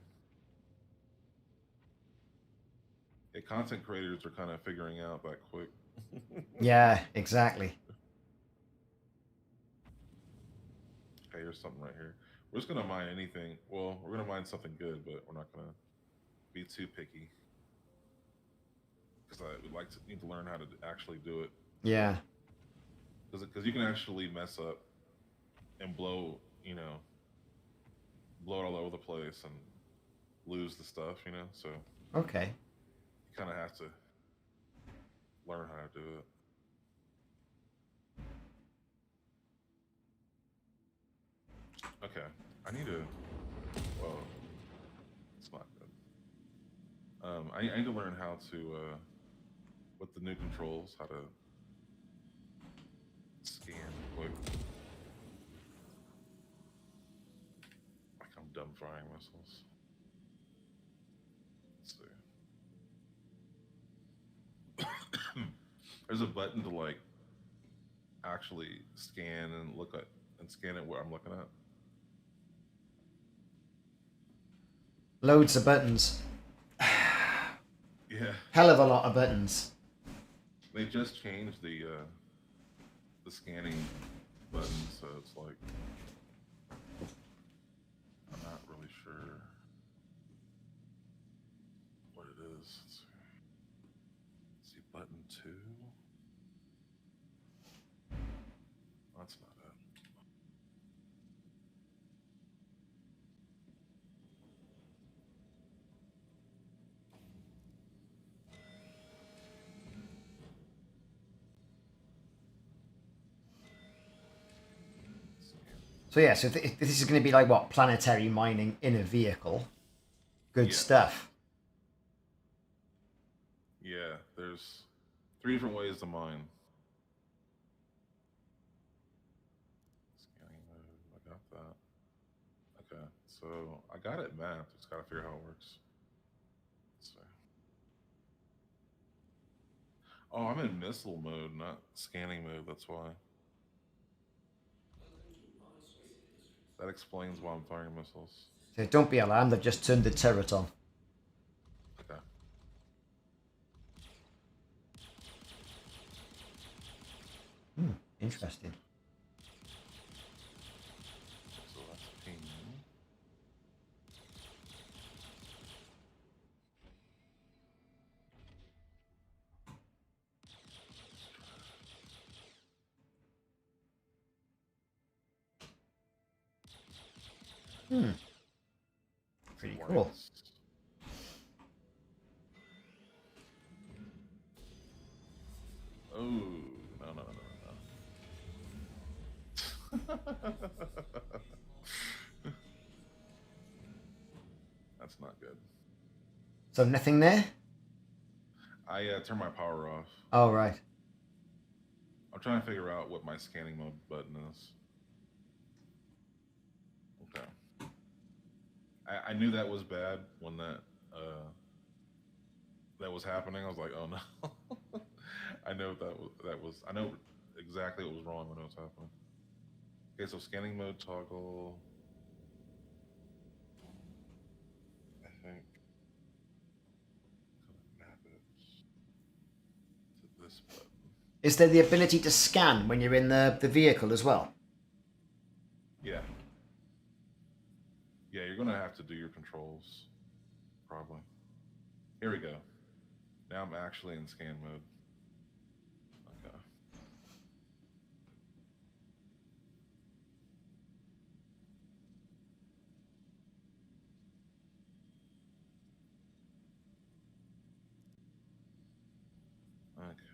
Yeah, content creators are kind of figuring out that quick. Yeah, exactly. Okay, here's something right here. We're just gonna mine anything. Well, we're gonna mine something good, but we're not gonna be too picky because I would like to need to learn how to actually do it. Yeah. Because you can actually mess up and blow it all over the place and lose the stuff. So Okay. you kind of have to learn how to do it. Okay, I need to. Whoa, it's not good. I need to learn how to, with the new controls, how to scan quick. Like I'm dumb firing missiles. Let's see. There's a button to like actually scan and look at and scan it where I'm looking at. Loads of buttons. Yeah. Hell of a lot of buttons. They just changed the scanning button, so it's like I'm not really sure what it is. Let's see, button 2. That's not it. So yeah, so this is going to be like what, planetary mining in a vehicle. Good stuff. Yeah, there's 3 different ways to mine. Scanning mode, I got that. Okay, so I got it mapped. Just gotta figure out how it works. Let's see. Oh, I'm in missile mode, not scanning mode. That's why. That explains why I'm firing missiles. So don't be alarmed, they've just turned the turret on. Okay. Interesting. So that's a ping. Pretty Some cool. lights. Oh, no, no, no, no. That's not good. So nothing there? I turned my power off. Oh, right. I'm trying to figure out what my scanning mode button is. Okay. I knew that was bad when that was happening. I was like, oh no. I know that was I know exactly what was wrong when it was happening. Okay, so scanning mode toggle. I think map it to this button. Is there the ability to scan when you're in the vehicle as well? Yeah. Yeah, you're gonna have to do your controls, probably. Here we go. Now I'm actually in scan mode. Okay. Okay.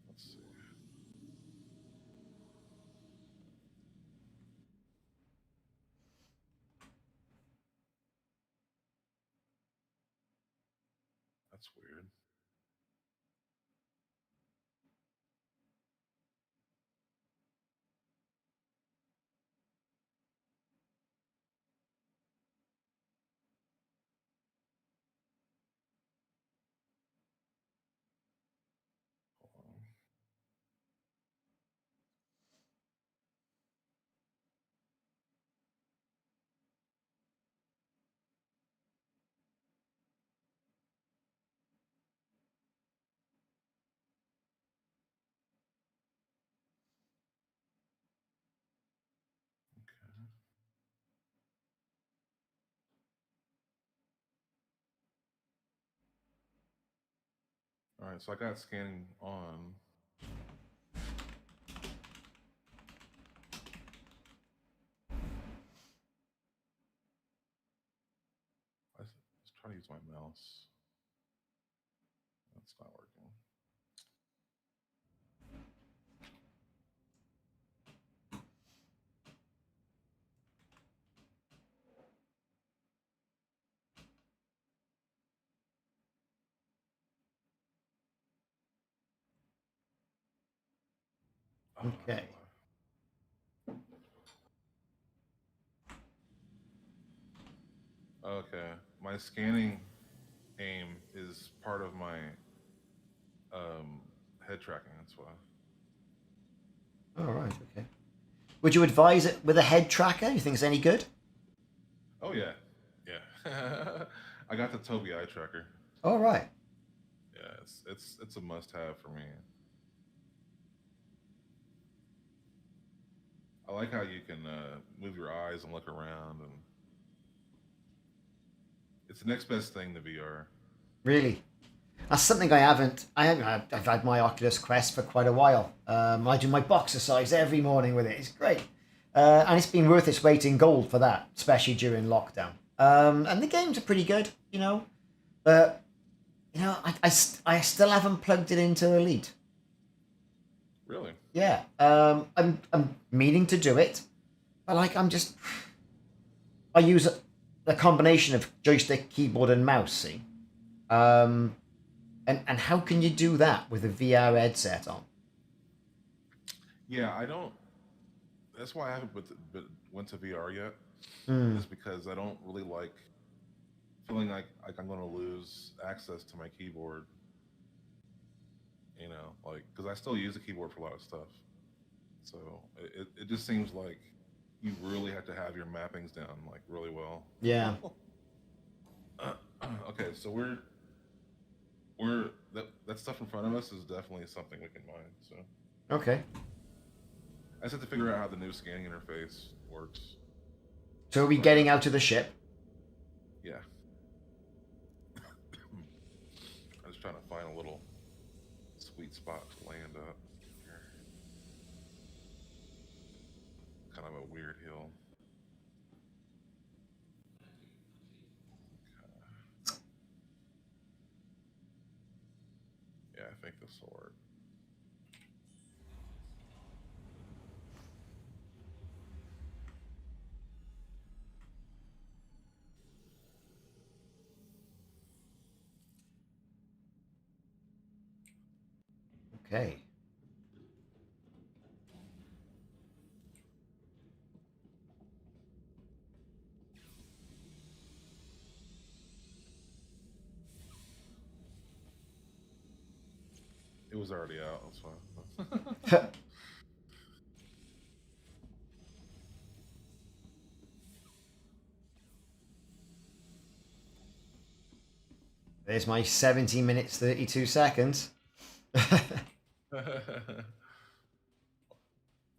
Let's see. That's weird. Hold on. Okay. All right, so I got scanning on. Let's try to use my mouse. That's not working. Oh, Okay. okay. My scanning aim is part of my head tracking. That's why. All right, okay. Would you advise it with a head tracker? You think it's any good? Oh yeah, yeah. I got the Toby eye tracker. All right. Yeah, it's a must-have for me. I like how you can move your eyes and look around, and it's the next best thing to VR. Really? That's something I haven't. I've had my Oculus Quest for quite a while. I do my boxercise every morning with it. It's great, and it's been worth its weight in gold for that, especially during lockdown. And the games are pretty good, but I still haven't plugged it into Elite. Really? Yeah, I'm meaning to do it, but I use a combination of joystick, keyboard, and mouse. See, um, and how can you do that with a VR headset on? Yeah, I don't. That's why I haven't went to VR yet. Hmm. Is because I don't really like feeling like I'm going to lose access to my keyboard. Like because I still use the keyboard for a lot of stuff. So it just seems like you really have to have your mappings down like really well. Yeah. Okay, so that stuff in front of us is definitely something we can mine. So Okay. I just have to figure out how the new scanning interface works. So are we getting out of the ship? Yeah. I'm just trying to find a little sweet spot to land up here. Kind of a weird hill. Yeah, I think this will work. Okay. It was already out. That's fine. There's my 17 minutes 32 seconds.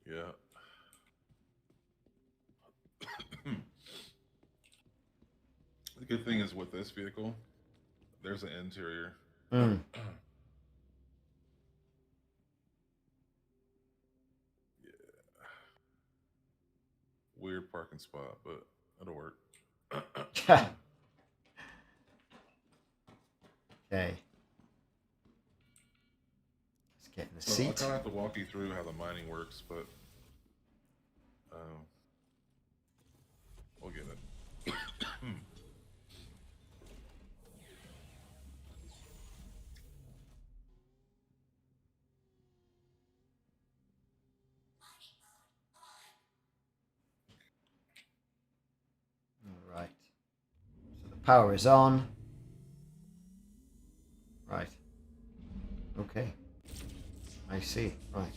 Yeah. The good thing is with this vehicle, there's an interior. Mm. Yeah. Weird parking spot, but it'll work. Okay. Let's get in the So I'll seat. kind of have to walk you through how the mining works, but we'll get it. All right. So the power is on. Right. Okay. I see. Right.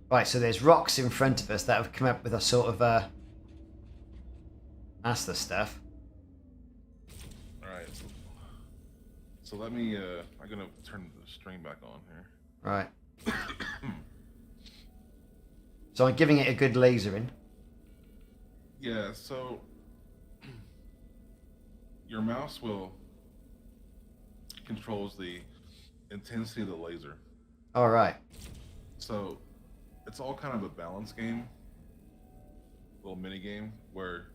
Right, so there's rocks in front of us that have come up with a sort of master stuff. All right. So let me. I'm gonna turn the stream back on here. Right. So I'm giving it a good laser in. Yeah. So your mouse will controls the intensity of the laser. All right. So it's all kind of a balance game, little mini game where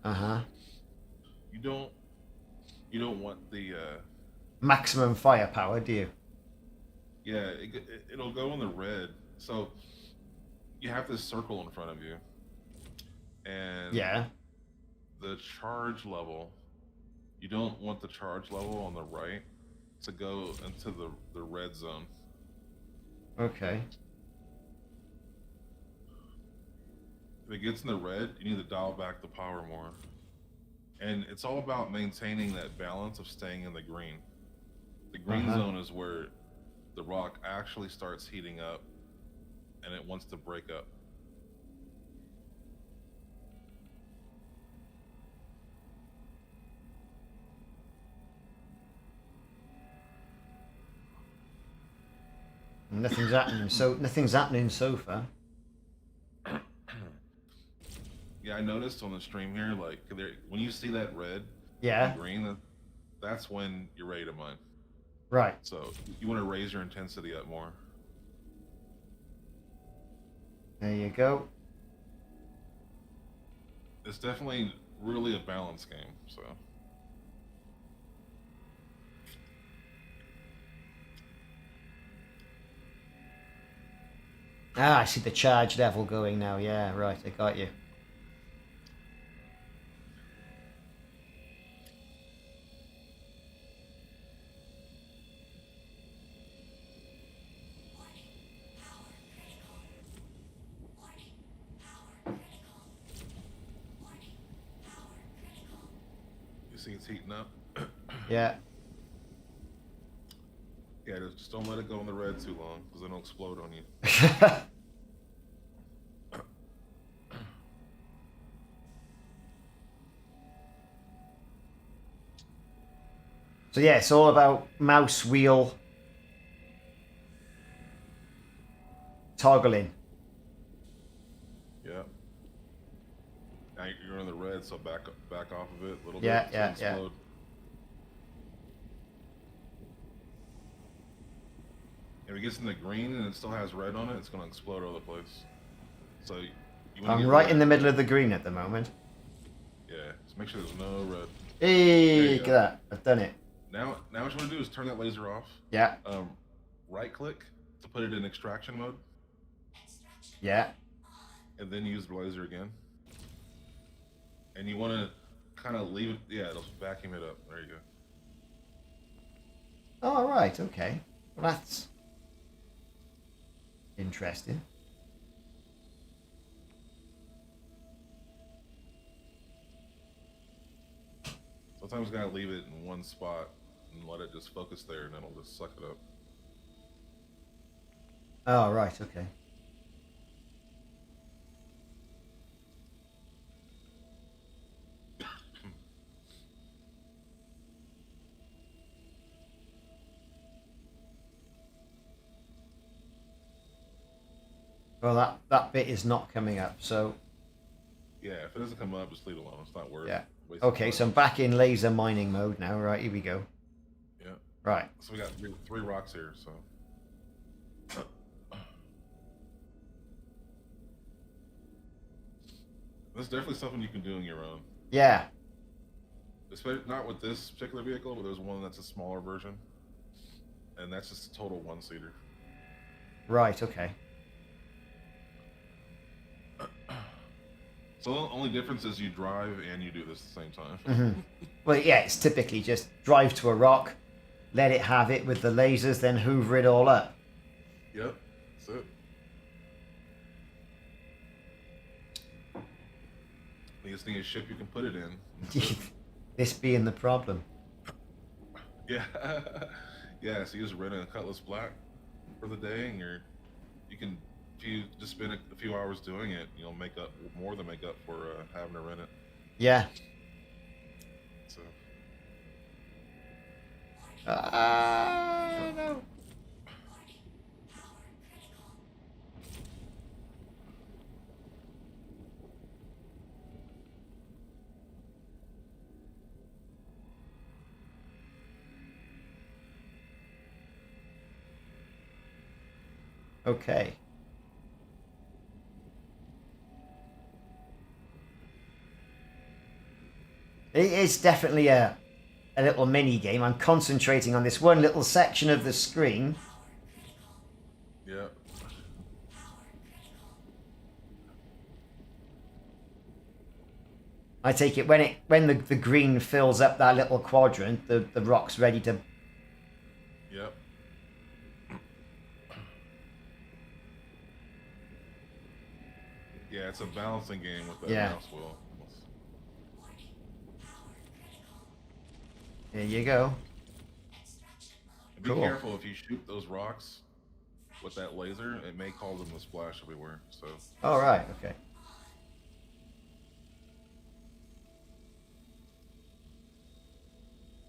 you don't want the Maximum firepower, do you? yeah it'll go in the red. So you have this circle in front of you, and Yeah. the charge level, you don't want the charge level on the right to go into the red zone. Okay. If it gets in the red, you need to dial back the power more. And it's all about maintaining that balance of staying in the green. The green zone is where the rock actually starts heating up and it wants to break up. Nothing's happening. Nothing's happening so far. Yeah, I noticed on the stream here, like when you see that red Yeah. and green, that's when you're ready to mine. Right. So you want to raise your intensity up more. There you go. It's definitely really a balance game. So I see the charge level going now. Yeah, right. I got you. you see it's heating up. Yeah. Yeah, just don't let it go in the red too long, because then it'll explode on you. So yeah, it's all about mouse wheel toggling. Yeah. Now you're in the red, so back off of it a little Yeah, bit. yeah, So explode. If it gets in the green and it still has red on it, it's going to explode all over the place. So you want to I'm get right red. in the middle of the green at the moment. Yeah, just make sure there's no red. Hey, look at that. I've done it. Now what you want to do is turn that laser off. Yeah. Right click to put it in extraction mode. Yeah. And then use the laser again. And you want to kind of leave it. Yeah, it'll vacuum it up. There you go. Oh, right. Okay. Well, that's interesting. Sometimes you gotta leave it in one spot and let it just focus there, and then it'll just suck it up. Oh, right. Okay. Well, that bit is not coming up, so... Yeah, if it doesn't come up, just leave it alone. It's not worth Yeah. wasting Okay, time. so I'm back in laser mining mode now. Right, here we go. Yeah. Right. So we got three rocks here, so... This is definitely something you can do on your own. Yeah. Especially not with this particular vehicle, but there's one that's a smaller version. And that's just a total one-seater. Right, okay. So the only difference is you drive and you do this at the same time. Mm-hmm. Well, yeah, it's typically just drive to a rock, let it have it with the lasers, then hoover it all up. Yep, that's it. You just need a ship you can put it in. This being the problem. Yeah, yeah. So you just rent a Cutlass Black for the day, and you can, if you just spend a few hours doing it, you'll make up more than make up for having to rent it. Yeah. So. No. Okay. It is definitely a little mini game. I'm concentrating on this one little section of the screen. Yeah. I take it when the green fills up that little quadrant, the rock's ready to... Yep. Yeah, it's a balancing game with that mouse wheel. There you go. And be Cool. careful if you shoot those rocks with that laser, it may cause them to splash everywhere. So. All right. Okay.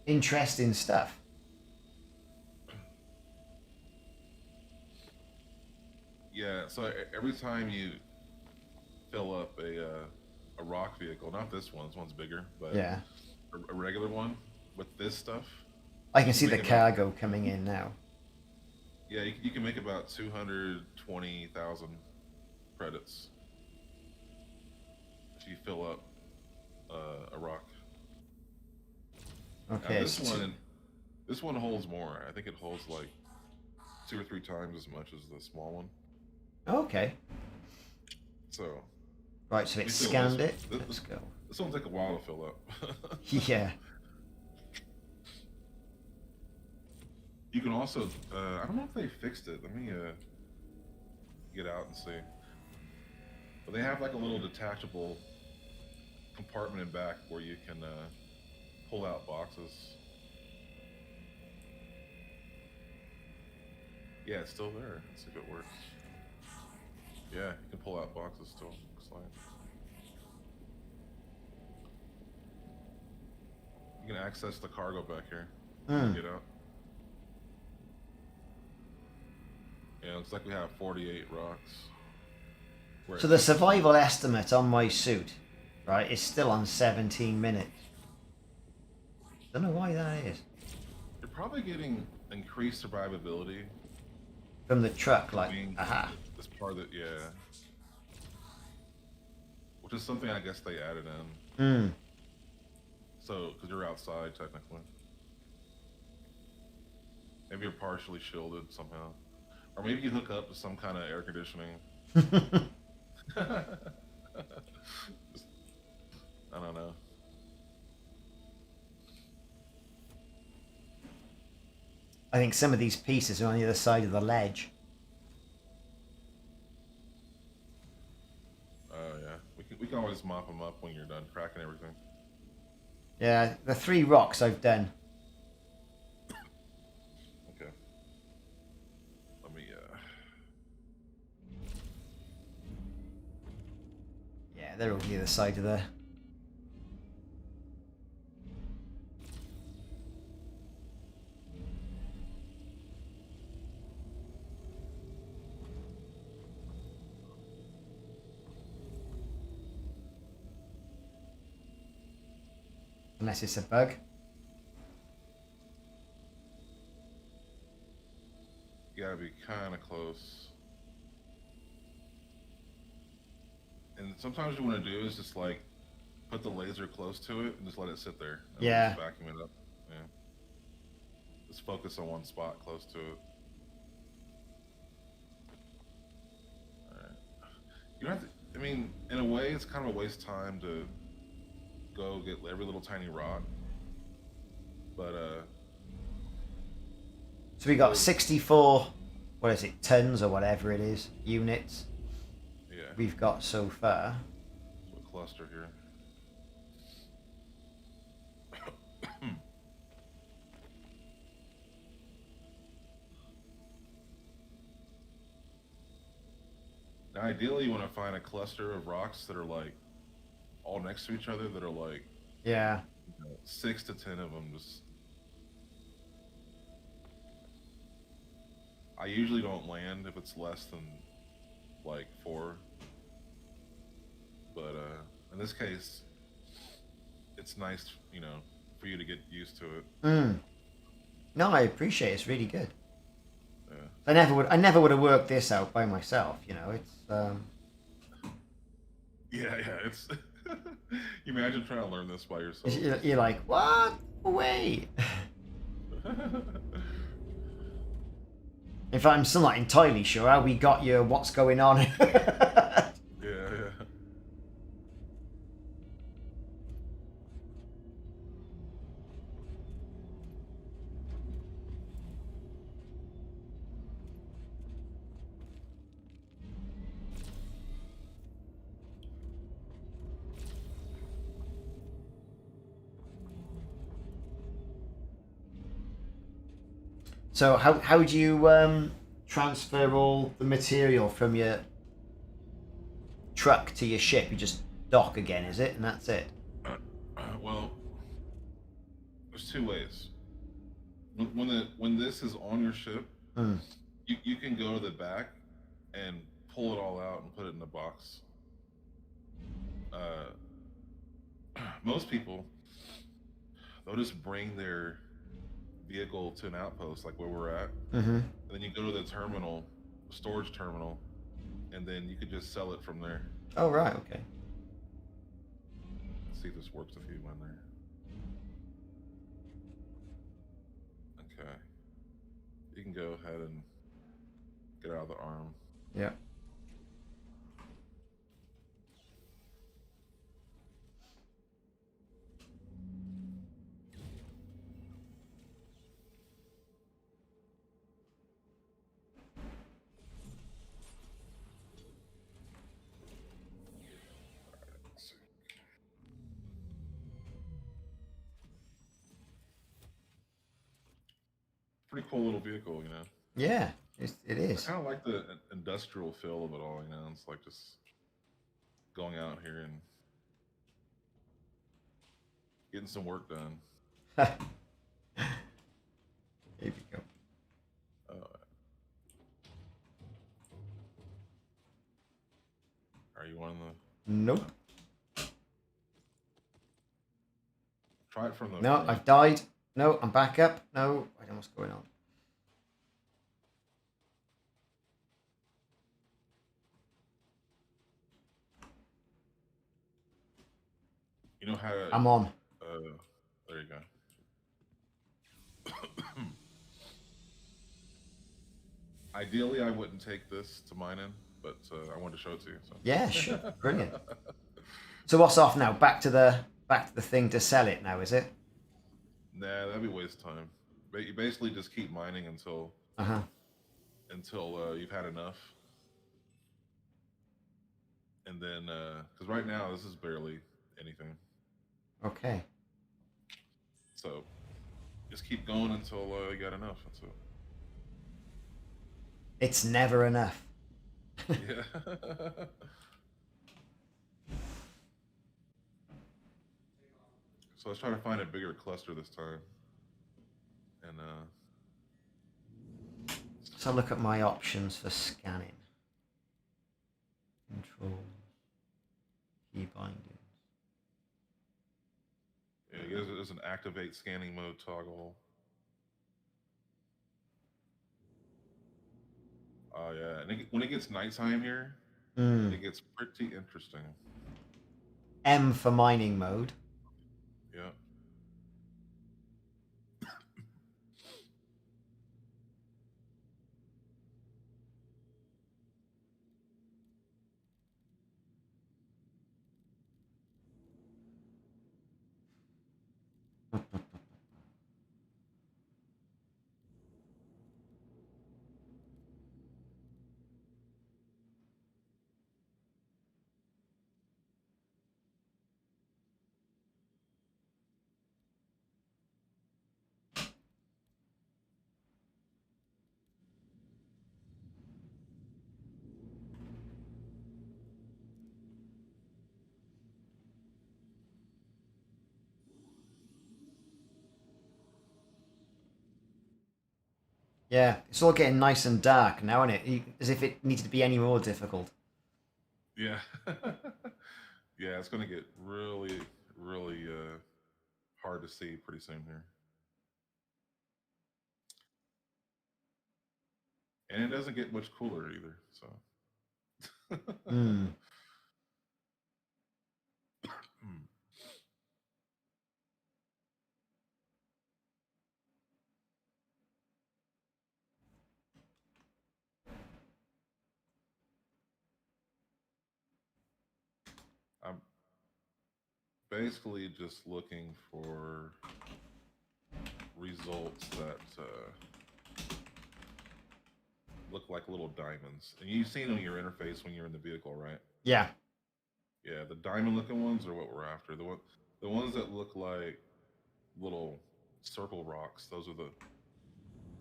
Interesting stuff. Yeah. So every time you fill up a rock vehicle, not this one. This one's bigger, but Yeah. a regular one with this stuff. I can see the make cargo coming in now. Yeah, you can make about 220,000 credits if you fill up a rock. Okay. Now, this one holds more. I think it holds like 2 or 3 times as much as the small one. Okay. So. Right. So it scanned it. Let's go. This one will take a while to fill up. Yeah. You can also, I don't know if they fixed it. Let me get out and see. But they have like a little detachable compartment in back where you can pull out boxes. Yeah, it's still there. Let's see if it works. Yeah, you can pull out boxes still. Looks like. You can access the cargo back here. Get out. Yeah, looks like we have 48 rocks. We're So at the 16. survival estimate on my suit, right, is still on 17 minutes. Don't know why that is. You're probably getting increased survivability. From the truck, like, being aha. this part that, yeah. Which is something I guess they added in. So, because you're outside technically. Maybe you're partially shielded somehow. Or maybe you hook up to some kind of air conditioning. I don't know. I think some of these pieces are on the other side of the ledge. Oh yeah, we can always mop them up when you're done cracking everything. Yeah, the 3 rocks I've done. Okay. Let me Yeah, they're on the other side of the... Unless it's a bug. you gotta be kind of close. And sometimes what you want to do is just like put the laser close to it and just let it sit there. And Yeah. Just vacuum it up. Yeah. Just focus on one spot close to it. Alright. You don't have to, I mean, in a way, it's kind of a waste of time to go get every little tiny rock. But, So we got 64, what is it, tons or whatever it is, units yeah. we've got so far. So a cluster here. Now, ideally, you want to find a cluster of rocks that are like all next to each other, that are like Yeah. 6 to 10 of them. Just, I usually don't land if it's less than like 4, but in this case, it's nice, you know, for you to get used to it. No, I appreciate it. It's really good. Yeah. I never would have worked this out by myself, you know. It's Yeah, it's. You imagine trying to learn this by yourself. you're like, what? Wait. In fact, I'm still not entirely sure how we got you, what's going on. Yeah. So how do you transfer all the material from your truck to your ship? You just dock again, is it? And that's it? Well, there's 2 ways. When this is on your ship, you can go to the back and pull it all out and put it in a box. Most people, they'll just bring their vehicle to an outpost like where we're at, and then you go to the terminal, storage terminal, and then you could just sell it from there. Oh, right, okay. Let's see if this works if you went there. Okay. You can go ahead and get out of the arm. Yeah. Let's see. Pretty cool little vehicle, you know? Yeah. It I is. kind of like the industrial feel of it all. You know, it's like just going out here and getting some work done. Here we go. Uh, are you on the? Nope. Try it from the No, front. I've died. No, I'm back up. No, I don't know what's going on. You know how to. I'm on. There you go. Ideally, I wouldn't take this to mining, but I wanted to show it to you. So. Yeah, sure. Brilliant. So what's off now? Back to the thing to sell it now, is it? Nah, that'd be a waste of time. But you basically just keep mining until you've had enough, and then because right now this is barely anything. Okay. So just keep going until you got enough. That's it. It's never enough. Yeah. So let's try to find a bigger cluster this time. And So look at my options for scanning. Control. Key bindings. yeah, there's an activate scanning mode toggle. Oh yeah, and when it gets nighttime here, it gets pretty interesting. M for mining mode. Yeah. Yeah, it's all getting nice and dark now, isn't it? As if it needed to be any more difficult. Yeah. Yeah, it's gonna get really, really hard to see pretty soon here. And it doesn't get much cooler either. So. I'm basically just looking for results that look like little diamonds. And you've seen on your interface when you're in the vehicle, right? Yeah. Yeah, the diamond-looking ones are what we're after. The ones that look like little circle rocks. Those are the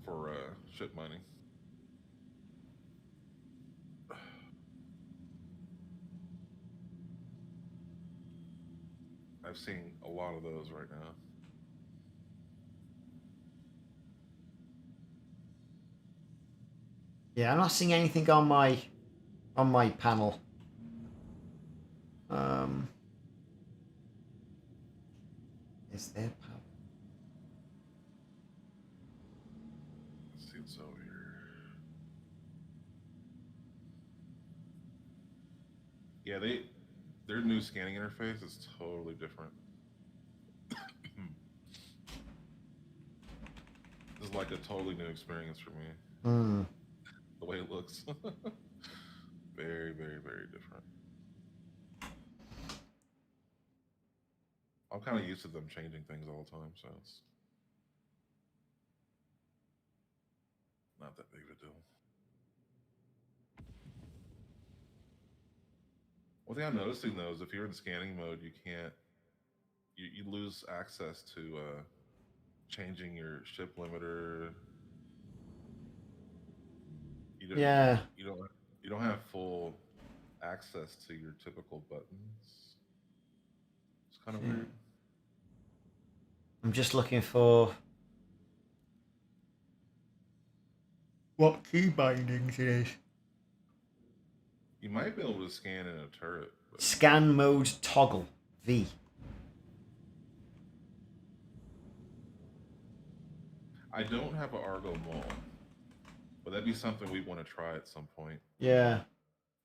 for ship mining. I've seen a lot of those right now. Yeah, I'm not seeing anything on my panel. Is there power? Let's see what's over here. Yeah, their new scanning interface is totally different. This is like a totally new experience for me. The way it looks. Very, very, very different. I'm kind of used to them changing things all the time, so it's not that big of a deal. One thing I'm noticing though is if you're in scanning mode, you can't, you lose access to changing your ship limiter. You don't Yeah. you don't you don't have full access to your typical buttons. It's kind of Yeah. weird. I'm just looking for what key bindings it is. You might be able to scan in a turret, but Scan mode toggle V. I don't have an Argo Mole. But that'd be something we want to try at some point, Yeah.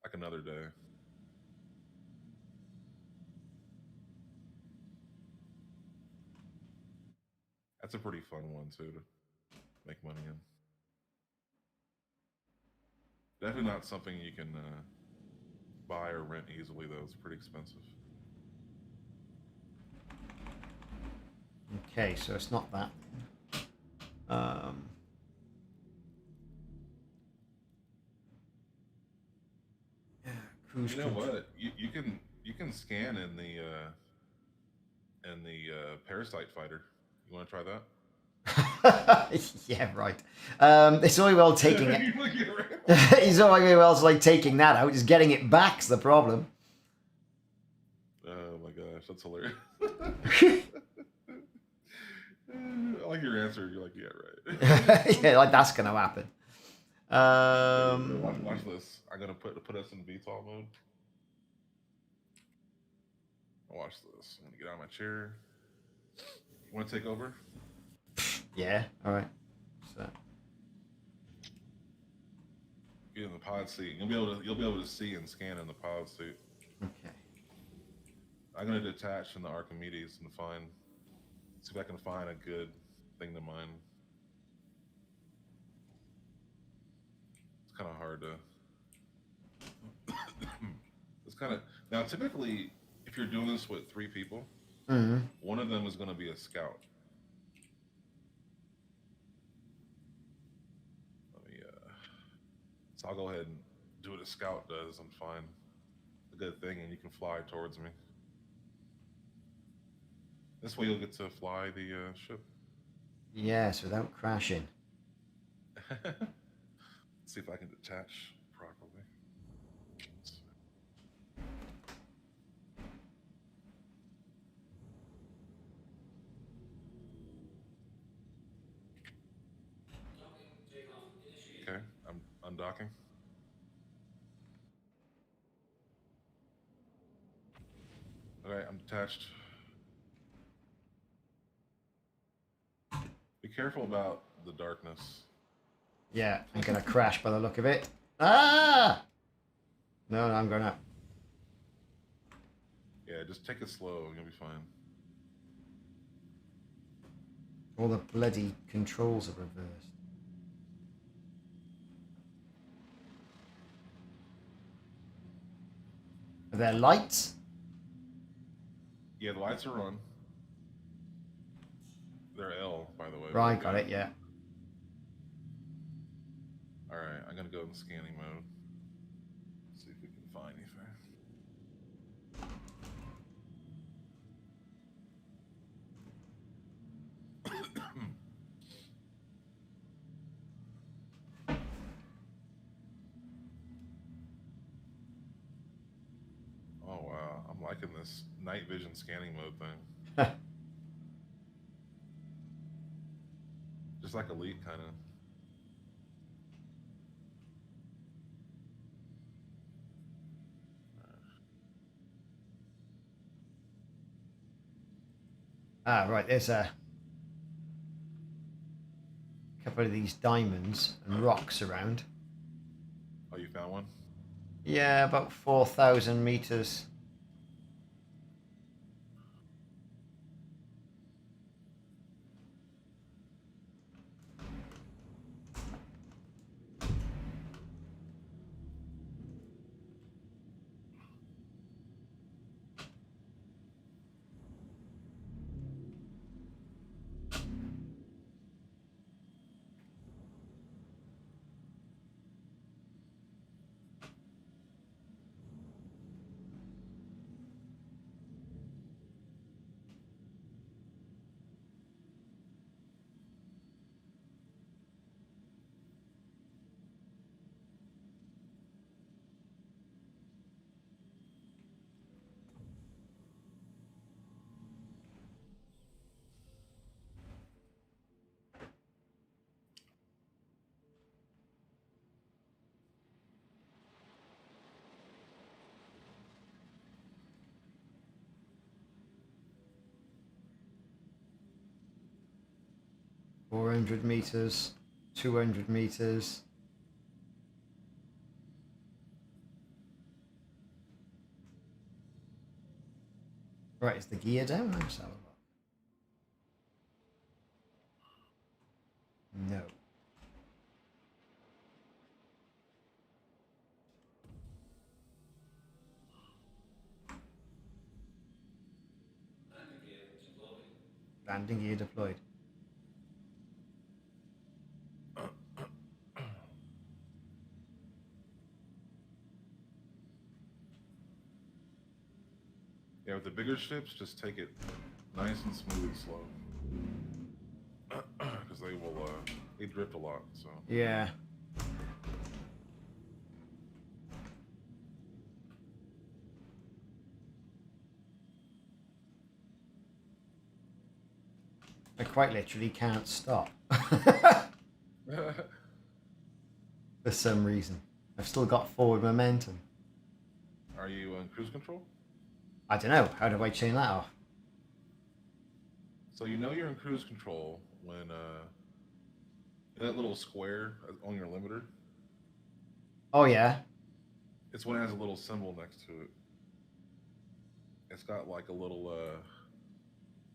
like another day. That's a pretty fun one too to make money in. Definitely not something you can buy or rent easily though. It's pretty expensive. Okay, so it's not that. Yeah, cruise You know control. what? You can scan in the parasite fighter. You want to try that? Yeah, right. It's all well taking it. You look at it. It's all very well like taking that out. Just getting it back's the problem. Oh my gosh, that's hilarious. I like your answer. You're like, yeah, right. Yeah, like that's gonna happen. Watch this. I'm gonna put us in VTOL mode. Watch this. I'm gonna get out of my chair. You want to take over? Yeah. All right. So. Get in the pod seat. You'll be able to see and scan in the pod suit. Okay. I'm gonna detach from the Archimedes and see if I can find a good thing to mine. It's kind of hard to. It's kind of now typically if you're doing this with 3 people, one of them is going to be a scout. Let me. So I'll go ahead and do what a scout does and find a good thing, and you can fly towards me. This way you'll get to fly the ship. Yes, without crashing. See if I can detach properly. Okay, I'm undocking. Alright, I'm detached. Be careful about the darkness. Yeah, I'm gonna crash by the look of it. Ah! No, I'm gonna. Yeah, just take it slow. You'll be fine. All the bloody controls are reversed. Are there lights? Yeah, the lights are on. They're L, by the way. Right, got it, yeah. Alright, I'm gonna go in scanning mode. See if we can find anything. Oh wow, I'm liking this night vision scanning mode thing. Just like Elite, kind of. Ah, right, there's a couple of these diamonds and rocks around. Oh, you found one? Yeah, about 4,000 meters. 400 meters, 200 meters. Right, is the gear down? Let's have a look. No. Landing gear deployed. Yeah, with the bigger ships, just take it nice and smooth and slow. Because they drift a lot, so. Yeah. I quite literally can't stop. For some reason. I've still got forward momentum. Are you in cruise control? I don't know. How do I chain that off? So you know you're in cruise control when that little square on your limiter. Oh, yeah. It's when it has a little symbol next to it. It's got like a little,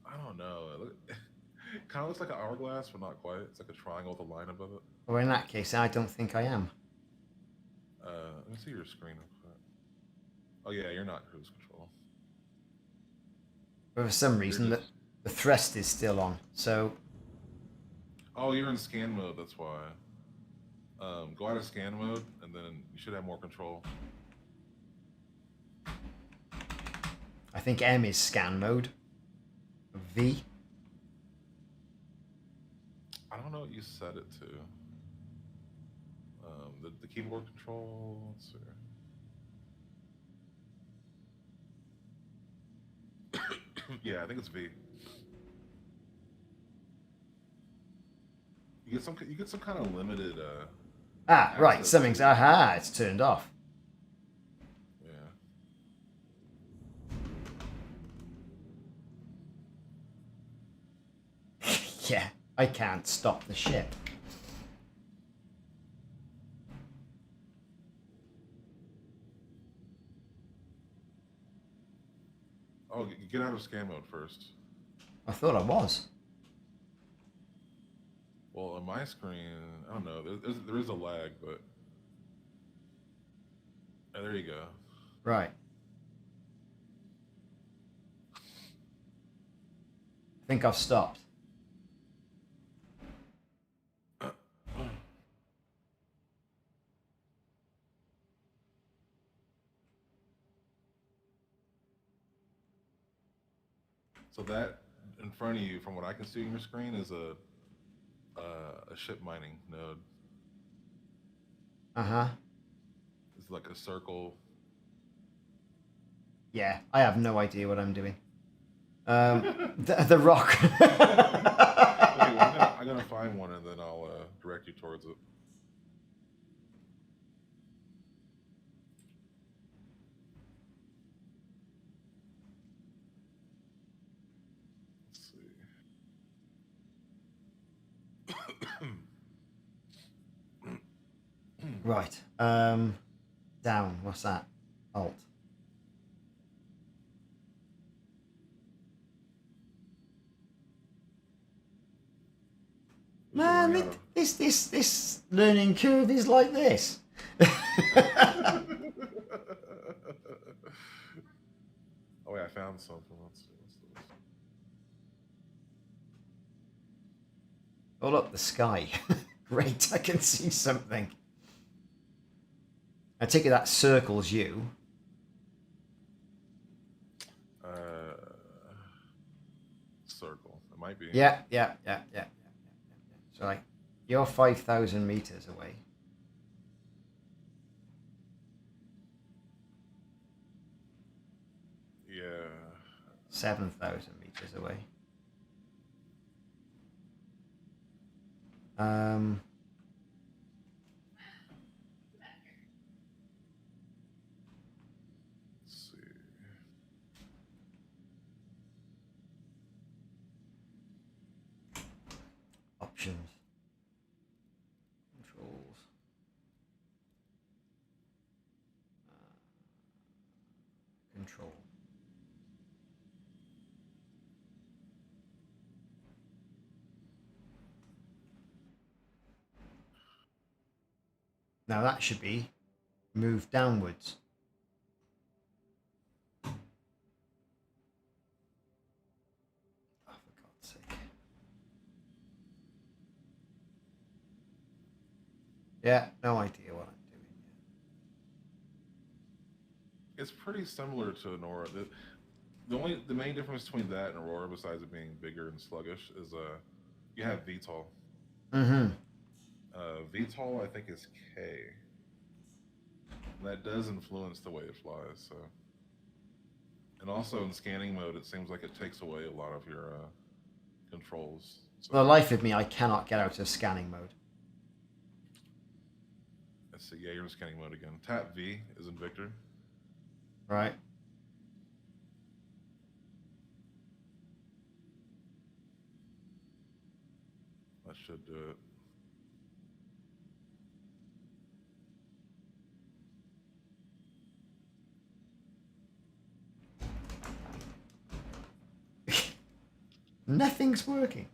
I don't know. It kind of looks like an hourglass, but not quite. It's like a triangle with a line above it. Well, in that case, I don't think I am. Let me see your screen. Oh yeah, you're not cruise control. But for some reason, just... the thrust is still on. So. Oh, you're in scan mode. That's why. Go out of scan mode, and then you should have more control. I think M is scan mode. V. I don't know what you set it to. The keyboard control. Let's see. Yeah, I think it's V. You get some kind of limited. Right. Something's it's turned off. Yeah. Yeah, I can't stop the ship. Oh, get out of scan mode first. I thought I was. Well, on my screen, I don't know. There is a lag, but there you go. Right. I think I've stopped. So that in front of you, from what I can see on your screen, is a ship mining node. It's like a circle. Yeah, I have no idea what I'm doing. The rock. Okay, well, I'm gonna find one and then I'll direct you towards it. Right. Down. What's that? Alt. Man, this learning curve is like this. Oh wait, I found something. Let's see. What's this? Oh look, the sky. Great, I can see something. I take it that circles you. Circle. It might be. Yeah. So like, you're 5,000 meters away. Yeah. 7,000 meters away. Let's see. options. Controls. Control. Now that should be move downwards. Oh, for God's sake. Yeah, no idea what I'm doing yet. It's pretty similar to an aura. The main difference between that and Aurora, besides it being bigger and sluggish, is you have VTOL. Mm-hmm. VTOL I think is K. And that does influence the way it flies. So, and also in scanning mode, it seems like it takes away a lot of your controls. So, For the life of me, I cannot get out of scanning mode. let's see. Yeah, you're in scanning mode again. Tap V is in Victor. Right. That should do it. Nothing's working.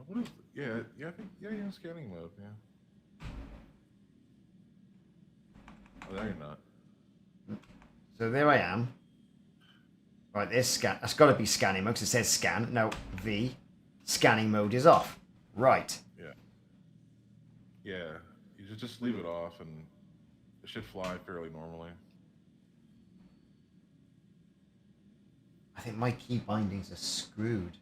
What is? Yeah, I think you're in scanning mode. Yeah. Oh, there you're not. So there I am. Right, there's scan. That's got to be scanning mode because it says scan. No, V. Scanning mode is off. Right. Yeah. Yeah. You should just leave it off, and it should fly fairly normally. I think my key bindings are screwed.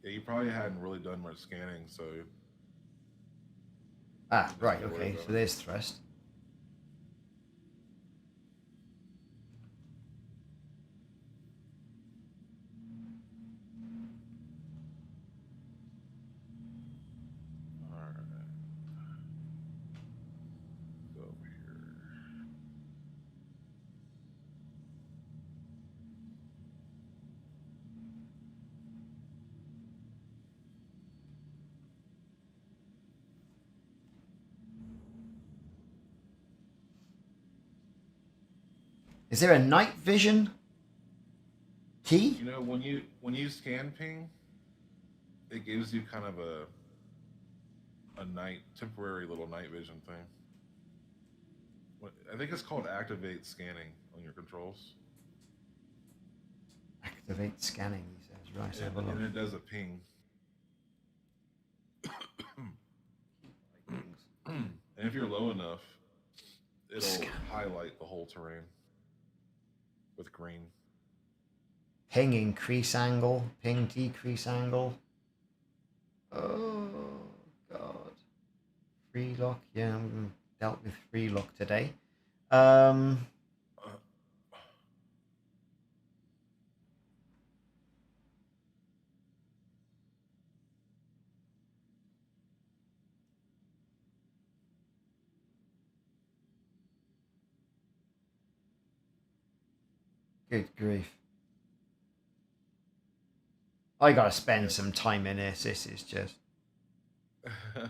Yeah, you probably hadn't really done much scanning, so. Ah, right, okay, so there's thrust. Alright. Go over here. Is there a night vision key? You know, when you scan ping, it gives you kind of a temporary little night vision thing. I think it's called activate scanning on your controls. Activate scanning, he says. Right, so have a look. And it does a ping. And if you're low enough, it'll highlight the whole terrain with green. Ping increase angle, ping decrease angle. Oh, God. Free lock, yeah, we dealt with free lock today. Good grief. I gotta spend some time in this. This is just... I'm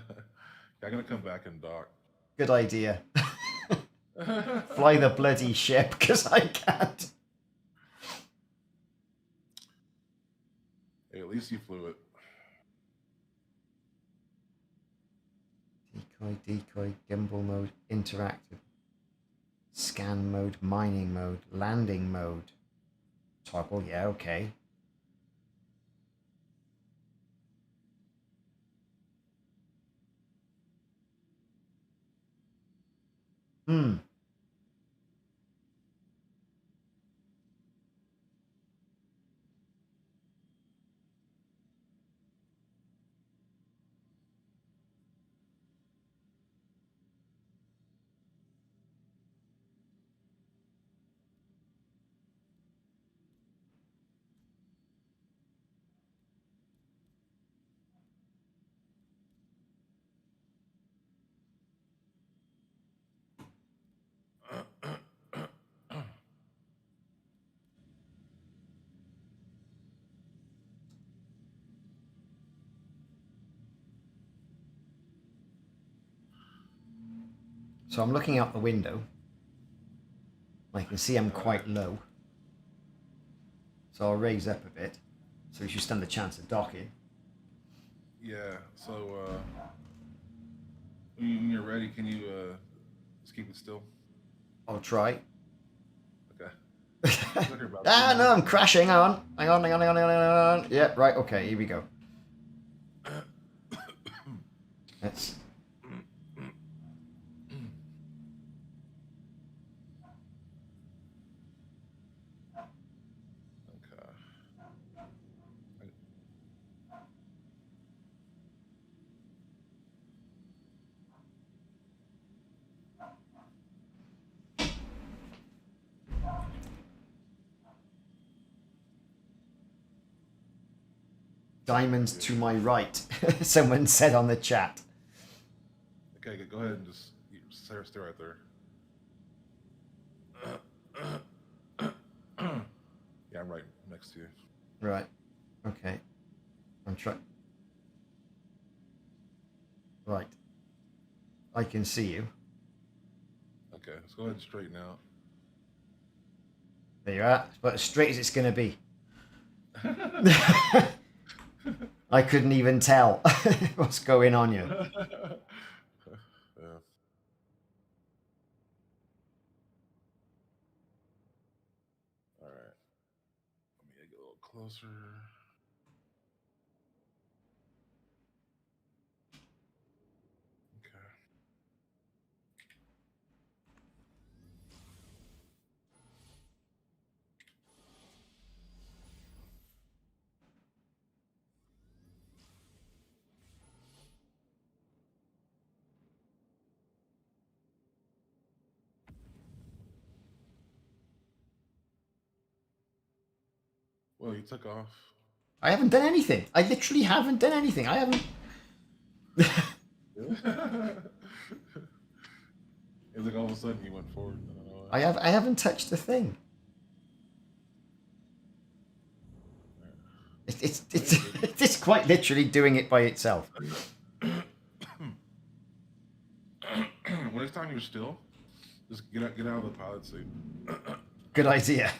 gonna come back and dock. Good idea. Fly the bloody ship, because I can't. Hey, at least you flew it. Decoy, gimbal mode, interactive. Scan mode, mining mode, landing mode. Toggle, yeah, okay. So I'm looking out the window. I can see I'm quite low. So I'll raise up a bit. So you should stand a chance of docking. Yeah. So when you're ready, can you just keep it still? I'll try. Okay. Looks like you're about Ah, to no, I'm move. crashing. Hang on. Hang on, hang on, hang on, hang on, hang on. Yeah, right, okay, here we go. Let's... Okay. Diamonds to my right, someone said on the chat. Okay, go ahead and just stay right there. Yeah, I'm right next to you. Right, okay. I'm trying. Right. I can see you. Okay, let's go ahead and straighten out. There you are. But as straight as it's going to be. I couldn't even tell what's going on here. Yeah. All right. Let me get a little closer. Okay. Well, you took off. I haven't done anything. I literally haven't done anything. I haven't. It's like all of a sudden you went forward. I don't know why. I haven't touched a thing. It's quite literally doing it by itself. When next time you're still, just get out of the pilot seat. Good idea.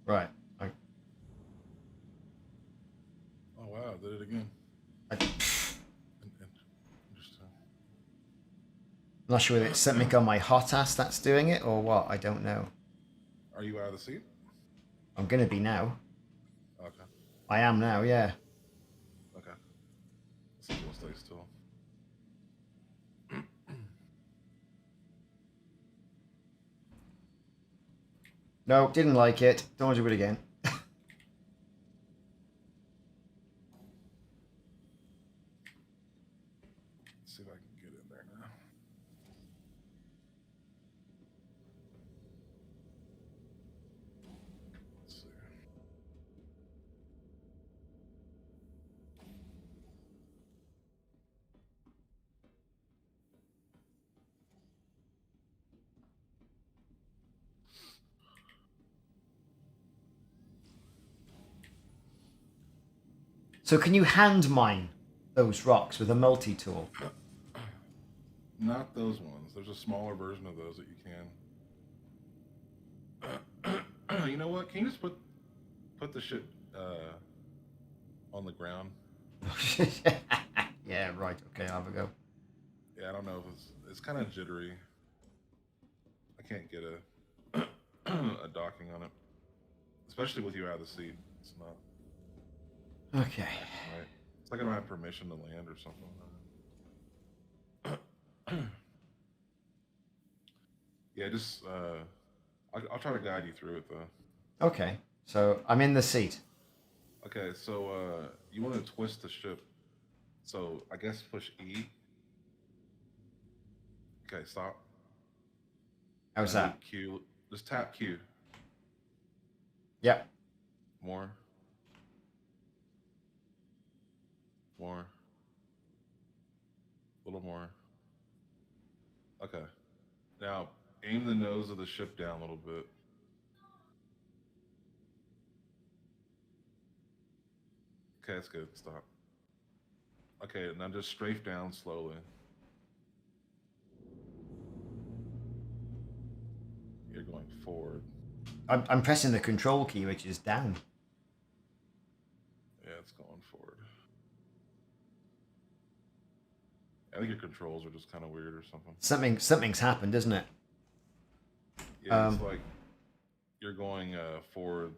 Right. Oh wow, did it again. Interesting. I'm not sure whether it's something on my hot ass that's doing it or what. I don't know. Are you out of the seat? I'm going to be now. Okay. I am now, yeah. Okay. Let's see if we'll stay still. No, didn't like it. Don't want to do it again. Let's see if I can get in there now. Let's see. So can you hand mine those rocks with a multi-tool? Not those ones. There's a smaller version of those that you can. You know what? Can you just put the shit on the ground? Yeah, right. Okay, I'll have a go. Yeah, I don't know if it's kind of jittery. I can't get a a docking on it, especially with you out of the seat. It's not Okay. right. It's like I don't have permission to land or something. Yeah, just I'll try to guide you through it though. Okay. So I'm in the seat. Okay, so you want to twist the ship. So I guess push E. Okay, stop. How's And that? Q. Just tap Q. Yep. More. More. A little more. Okay. Now, aim the nose of the ship down a little bit. Okay, that's good. Stop. Okay, now just strafe down slowly. You're going forward. I'm pressing the control key, which is down. Yeah, it's going forward. I think your controls are just kind of weird or something. Something's happened, isn't it? Yeah, it's like you're going forward.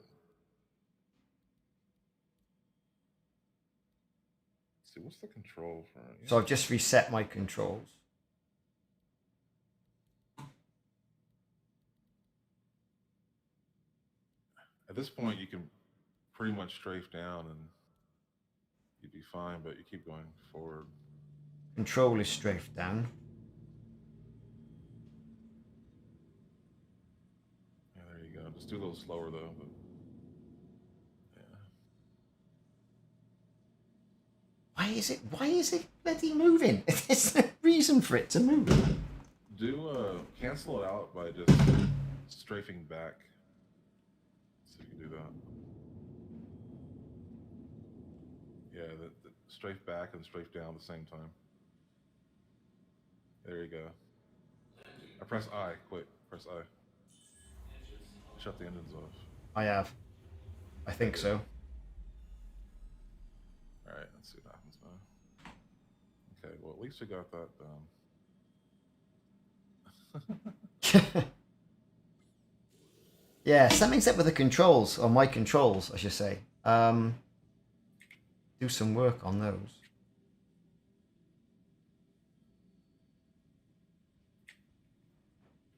Let's see, what's the control for it? So I've just reset my controls. At this point, you can pretty much strafe down and you'd be fine, but you keep going forward. Control is strafed down. Yeah, there you go. Just do a little slower though. But yeah. Why is it bloody moving? There's no reason for it to move. Do cancel it out by just strafing back. So you can do that. Yeah, the strafe back and strafe down at the same time. There you go. I press I, quick. Press I. Shut the engines off. I have. I think so. Alright, let's see what happens now. Okay, well at least we got that done. Yeah, something's up with the controls, or my controls, I should say. Do some work on those.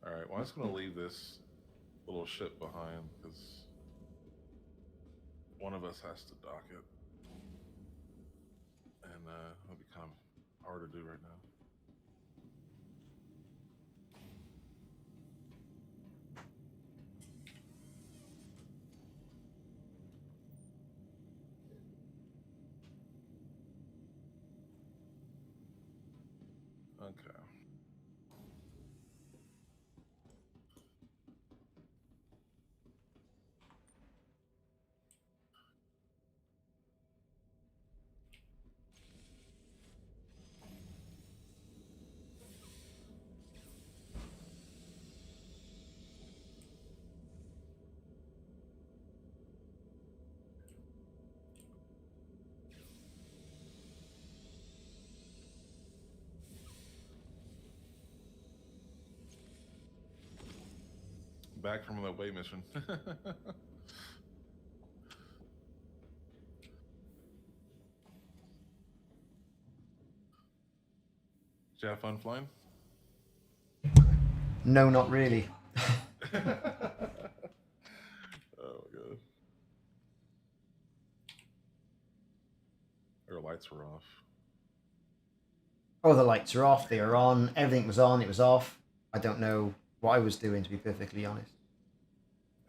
Alright, well I'm just going to leave this little ship behind because one of us has to dock it. And it'll be kind of hard to do right now. Okay. Back from the away mission. Did you have fun flying? No, not really. Oh my god. Our lights were off. Oh, the lights are off, they are on, everything was on, it was off. I don't know what I was doing, to be perfectly honest.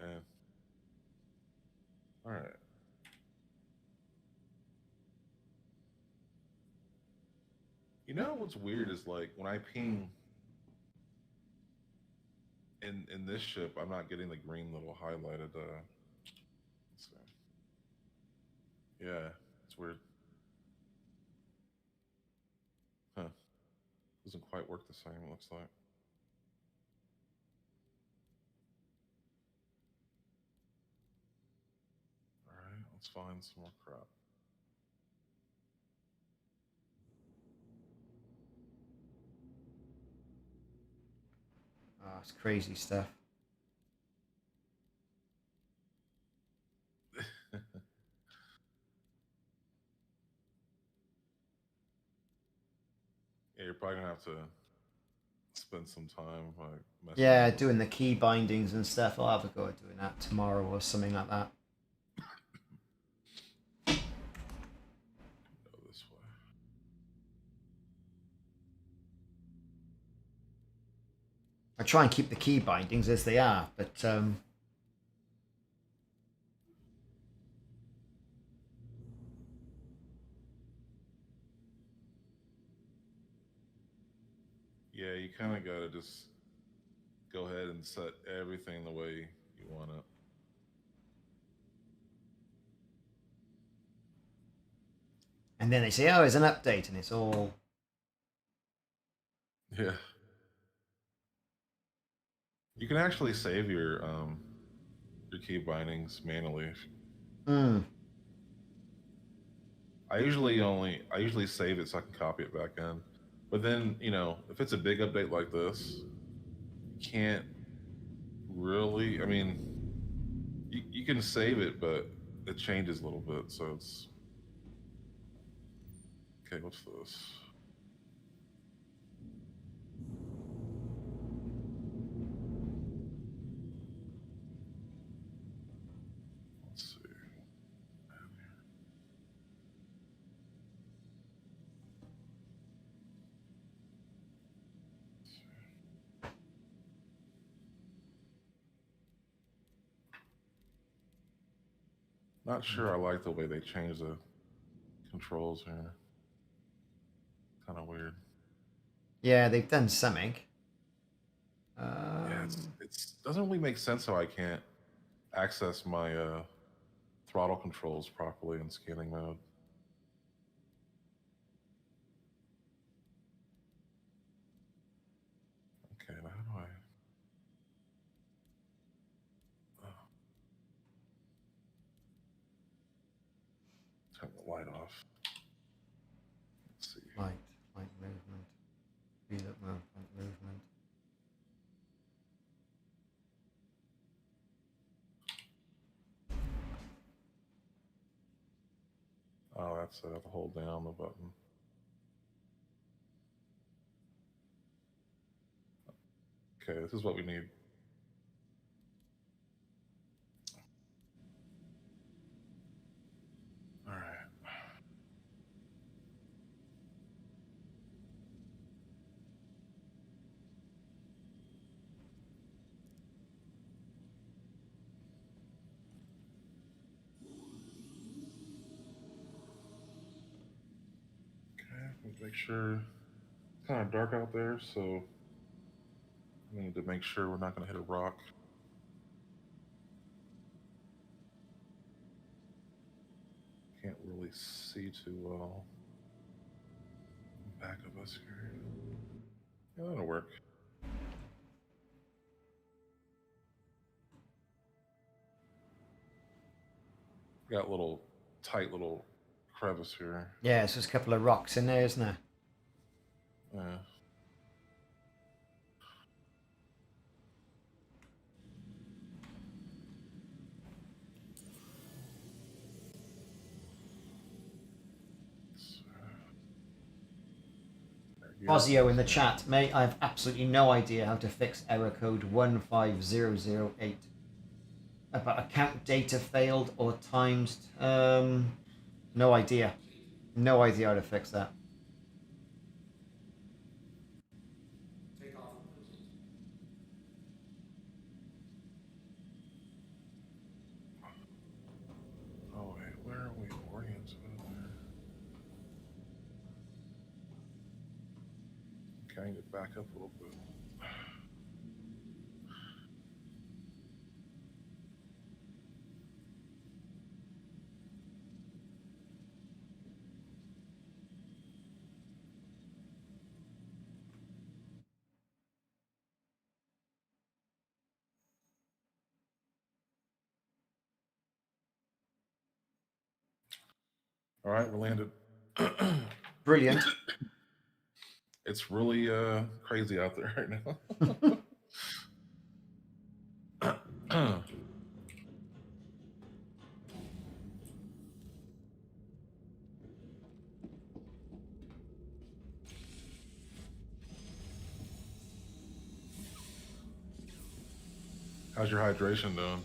Yeah. Alright. You know what's weird is like when I ping in this ship, I'm not getting the green little highlighted let's see. Yeah, it's weird. Huh. Doesn't quite work the same, it looks like. Alright, let's find some more crap. Oh, it's crazy stuff. Yeah, you're probably gonna have to spend some time like messing Yeah, around. doing the key bindings and stuff. I'll have a go at doing that tomorrow or something like that. Go this way. I try and keep the key bindings as they are, but Yeah, you kind of gotta just go ahead and set everything the way you want And then they say, oh, it's an update, and it's all... it. Yeah. You can actually save your key bindings manually. Hmm. I usually save it so I can copy it back in. But then, if it's a big update like this, you can't really, I mean, you can save it, but it changes a little bit, so it's... Okay, what's this? Let's see. Not sure I like the way they changed the controls here. Kind of weird. Yeah, they've done something. Yeah, it doesn't really make sense how I can't access my throttle controls properly in scaling mode. Okay, now how do I... Oh. Turn the light off. Let's see. Light movement. Speed up movement. Oh, that's I have to hold down the button. Okay, this is what we need. All right. Okay, make sure it's kind of dark out there, so we need to make sure we're not going to hit a rock. Can't really see too well. Back of us here. Yeah, that'll work. Got a little tight little crevice here. Yeah, it's just a couple of rocks in there, isn't there? Yeah. Ozio in the chat, mate, I have absolutely no idea how to fix error code 15008. About account data failed or timed. No idea. No idea how to fix that. Oh wait, where are we oriented? Okay, I can get back up a little bit. All right, we're landed. Brilliant. It's really crazy out there right now. How's your hydration doing?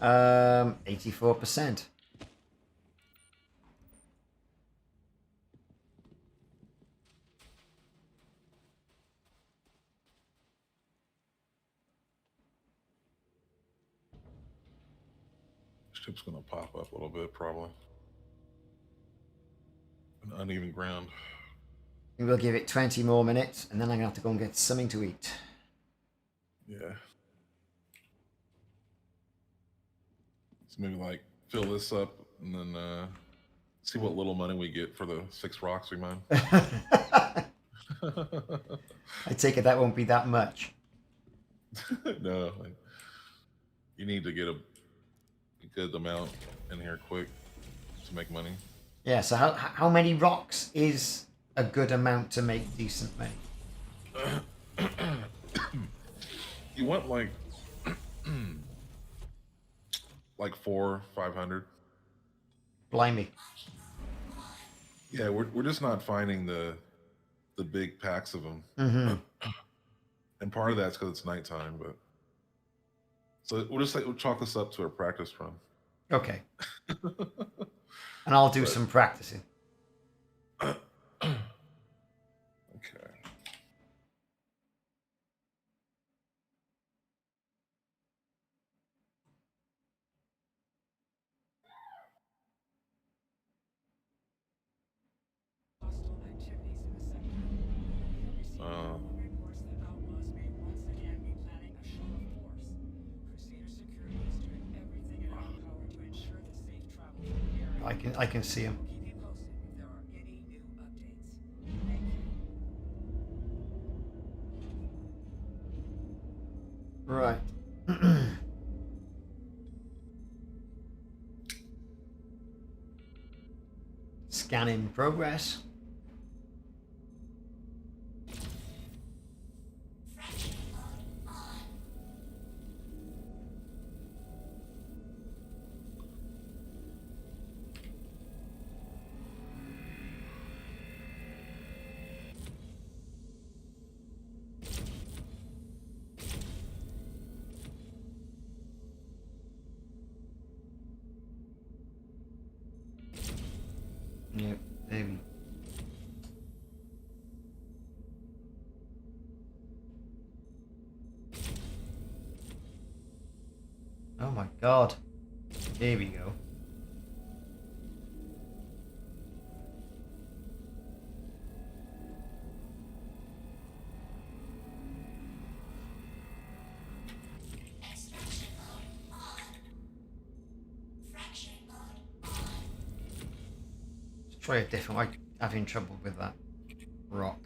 84%. Ship's gonna pop up a little bit, probably. An uneven ground. We'll give it 20 more minutes, and then I'm going to have to go and get something to eat. Yeah. So maybe like fill this up and then see what little money we get for the 6 rocks we mine. I take it that won't be that much. No, like, you need to get a good amount in here quick to make money. Yeah, so how many rocks is a good amount to make decent money? You want like 400-500. Blimey. Yeah, we're just not finding the big packs of them. Mm-hmm. And part of that's because it's nighttime, but so we'll chalk this up to a practice run. Okay. And I'll do some practicing. Okay. Reports that outlaws may once again be planning a show of force. Crusader security is doing everything in our power to ensure the safe travel from the area. I can see him. We'll keep you posted if there are any new updates. Thank you. Right. Scan in progress. Yep, maybe. Oh my god. Here we go. Let's try a different one. I'm having trouble with that rock.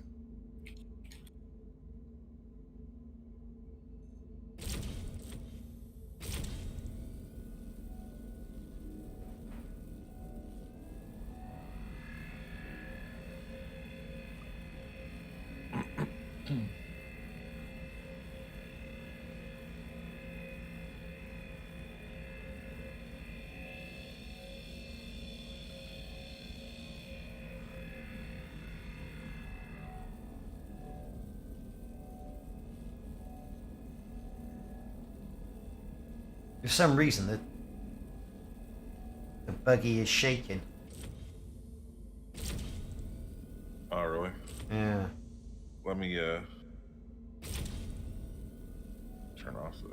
For some reason, the buggy is shaking. Oh, really? Yeah. Let me turn off the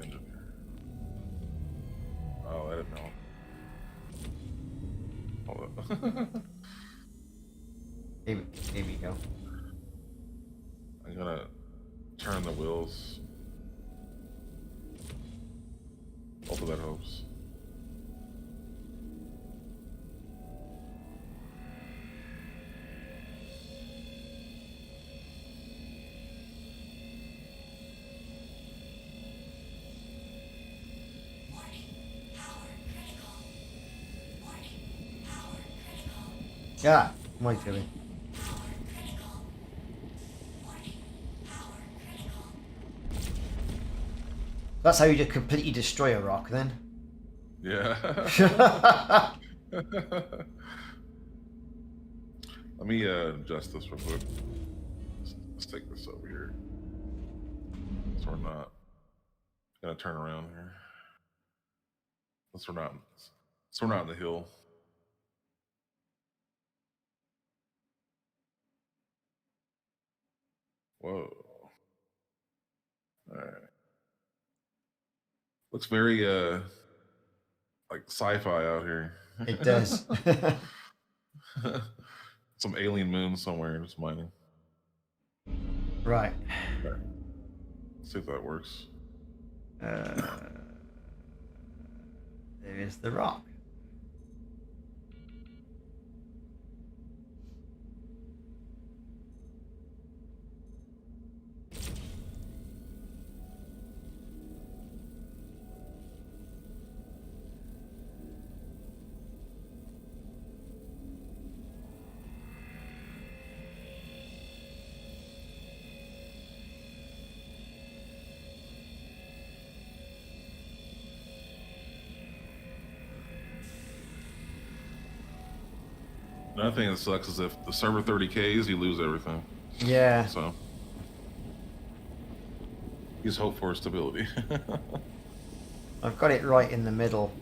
engine here. Oh, edit now. Hold up. Here we go. I'm gonna turn the wheels. Hopefully that helps. Yeah, what am I doing? That's how you just completely destroy a rock, then. Yeah. Let me adjust this real quick. Let's take this over here. So we're not gonna turn around here. So we're not in the hill. Whoa. All right. Looks very like sci-fi out here. It does. Some alien moon somewhere just mining. Right. Okay. See if that works. There is the rock. Another thing that sucks is if the server 30Ks, you lose everything. Yeah. So use hope for stability. I've got it right in the middle.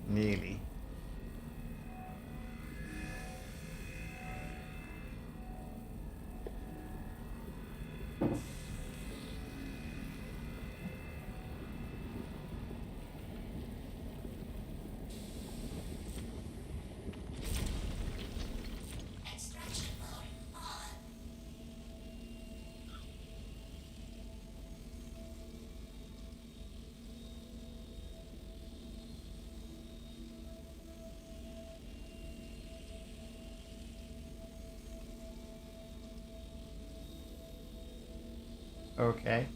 Nearly. Okay.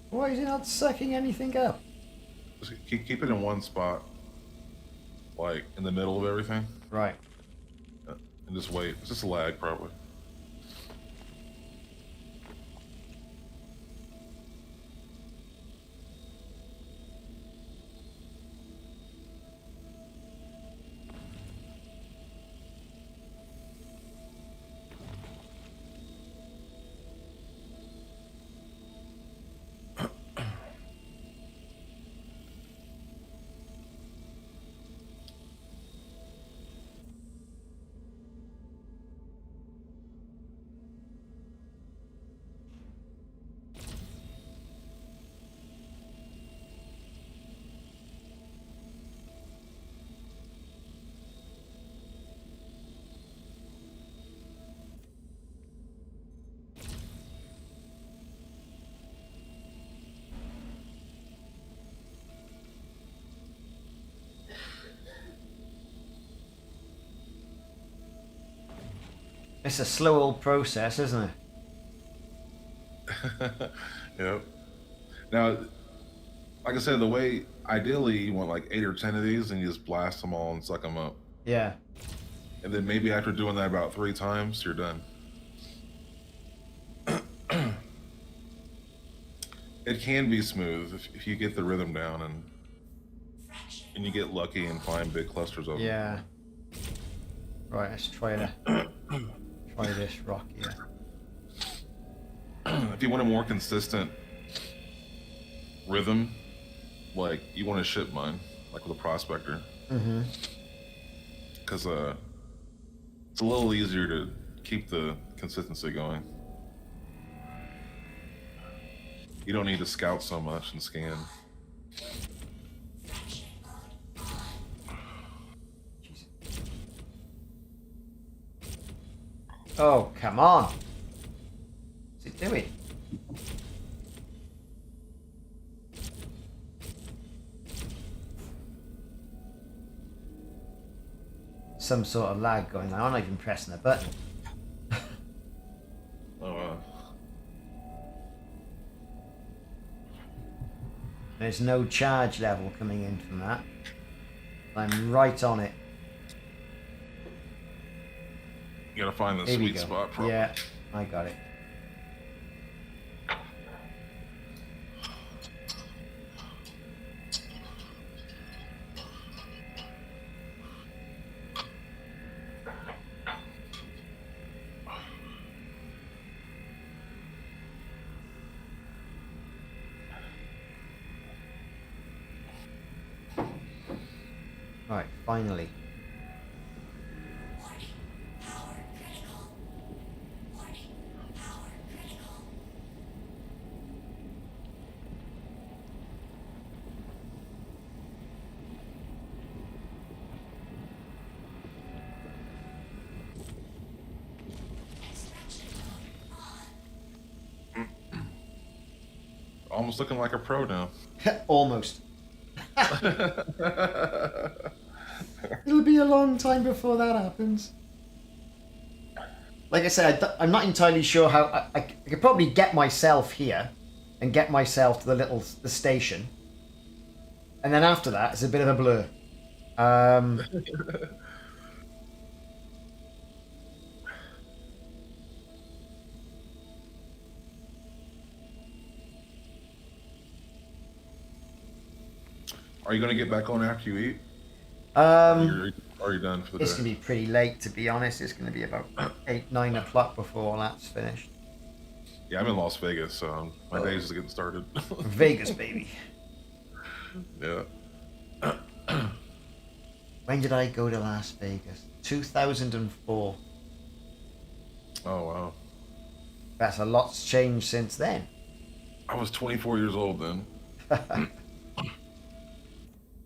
Why is it not sucking anything up? Just keep it in one spot, like in the middle of everything, Right. and just wait. It's just a lag, probably. It's a slow old process, isn't it? Yep. Now, like I said, the way ideally you want like 8 or 10 of these, and you just blast them all and suck them up, Yeah. and then maybe after doing that about 3 times, you're done. It can be smooth if you get the rhythm down and you get lucky and find big clusters of them. Yeah. Right, let's try this rock here. If you want a more consistent rhythm, like you want to ship mine, like with a prospector, Mm-hmm. because it's a little easier to keep the consistency going. You don't need to scout so much and scan. Oh, come on. What's it doing? Some sort of lag going on. I'm not even pressing a button. Oh, There's no charge level coming in from that. I'm right on it. you gotta find the Here we sweet go. spot. Probably. Yeah, I got it. Right, finally. almost looking like a pro now. Almost. It'll be a long time before that happens. Like I said, I'm not entirely sure how... I could probably get myself here and get myself to the station. And then after that, it's a bit of a blur. Are you going to get back on after you eat? Are you done for the It's day? going to be pretty late, to be honest. It's going to be about 8, 9 o'clock before that's finished. Yeah, I'm in Las Vegas, so my day's just getting started. Vegas, baby. Yeah. When did I go to Las Vegas? 2004. Oh, wow. That's a lot's changed since then. I was 24 years old then.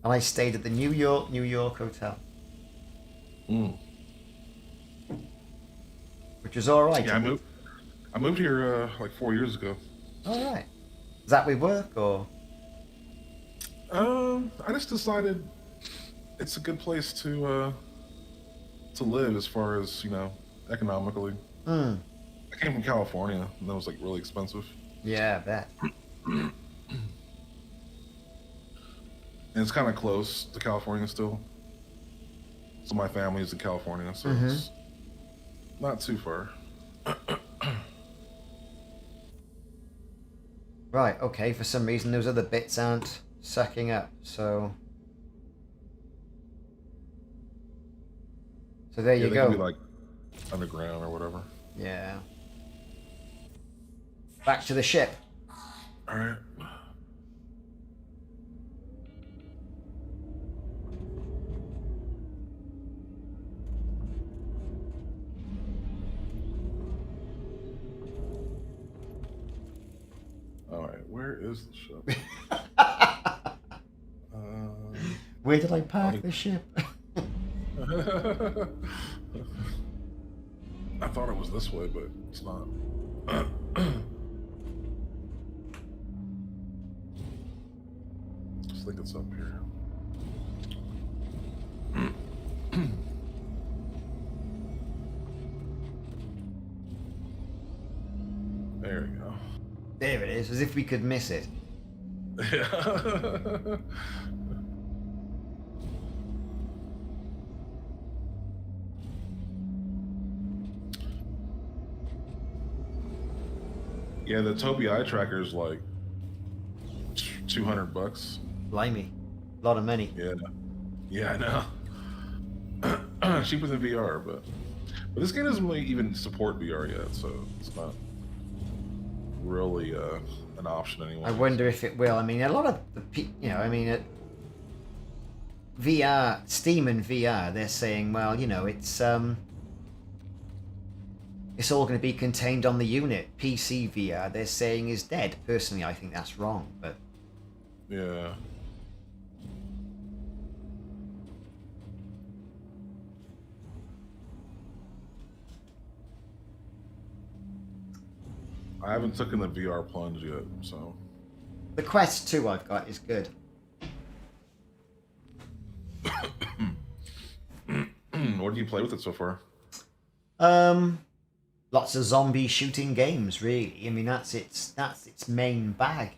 And I stayed at the New York hotel. Mm. Which was alright. Yeah, I moved here like 4 years ago. Alright. Is that with work or? I just decided it's a good place to live as far as, economically. Hmm. I came from California, and that was like really expensive. Yeah, I bet. And it's kind of close to California still. So my family's in California, so it's not too far. Right, okay, for some reason those other bits aren't sucking up, so... So there you they go. could be like underground or whatever. Yeah. Back to the ship. All right. All right, where is the ship? Where did I park the ship? I thought it was this way, but it's not. Just think it's up here. There we go. There it is, as if we could miss it. Yeah. Yeah, the Tobii eye tracker is like $200. Blimey. A lot of money. Yeah, I know. Cheaper than VR, but this game doesn't really even support VR yet, so it's not really an option anymore. I wonder if it will. I mean, a lot of the VR, Steam and VR, they're saying, well, it's all going to be contained on the unit. PC VR, they're saying, is dead. Personally, I think that's wrong, but... Yeah. I haven't taken the VR plunge yet, so... The Quest 2 I've got is good. What do you play with it so far? Lots of zombie shooting games, really. I mean, that's its main bag.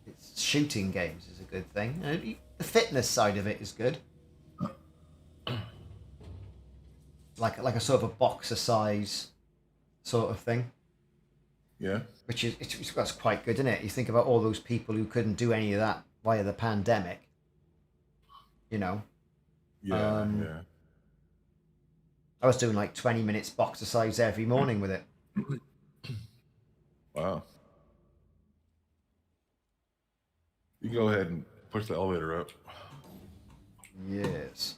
It's shooting games is a good thing. The fitness side of it is good. Like a sort of a boxer size sort of thing. Yeah. That's quite good, isn't it? You think about all those people who couldn't do any of that via the pandemic. Yeah, yeah. I was doing like 20 minutes boxercise every morning with it. Wow. You go ahead and push the elevator up. Yes.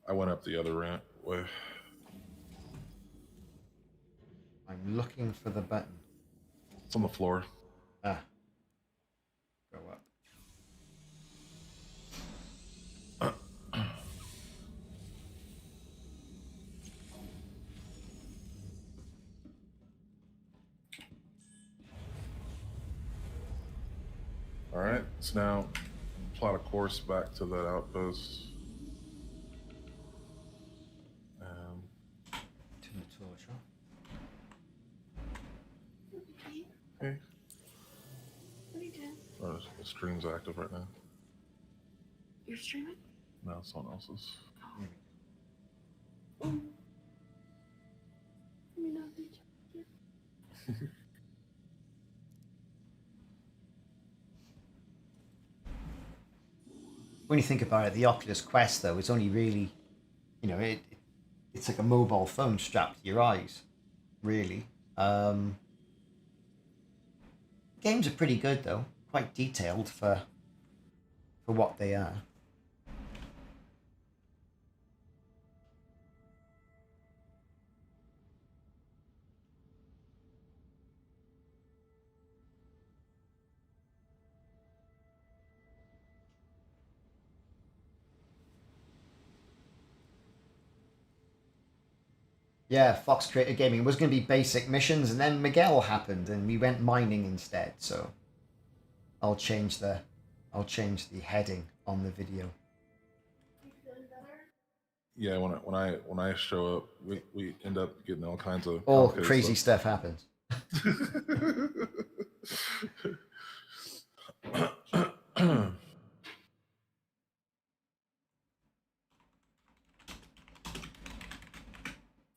I went up the other ramp way. I'm looking for the button. It's on the floor. Ah. Go up. So now, plot a course back to that outpost. Turn the torch off. Hey, What are you doing? oh, the stream's active right now. You're streaming? No, someone else's. Oh. Let me not be checked. When you think about it, the Oculus Quest though, it's only really, it's like a mobile phone strapped to your eyes, really. Games are pretty good though, quite detailed for what they are. Yeah, Fox Creator Gaming was going to be basic missions, and then Miguel happened, and we went mining instead. So I'll change the heading on the video. You feeling better? Yeah, when I show up, we end up getting all kinds of All complicated crazy stuff happens.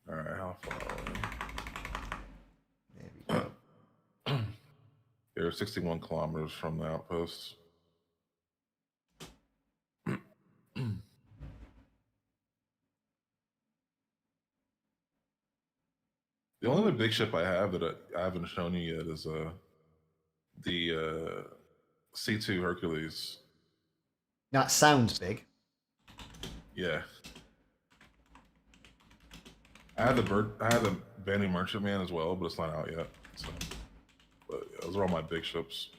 All right, how far are There we go. we? They're 61 kilometers from the outpost. The only other big ship I have that I haven't shown you yet is the C2 Hercules. That sounds big. Yeah. I had the Bandy Merchantman as well, but it's not out yet. So, but yeah, those are all my big ships.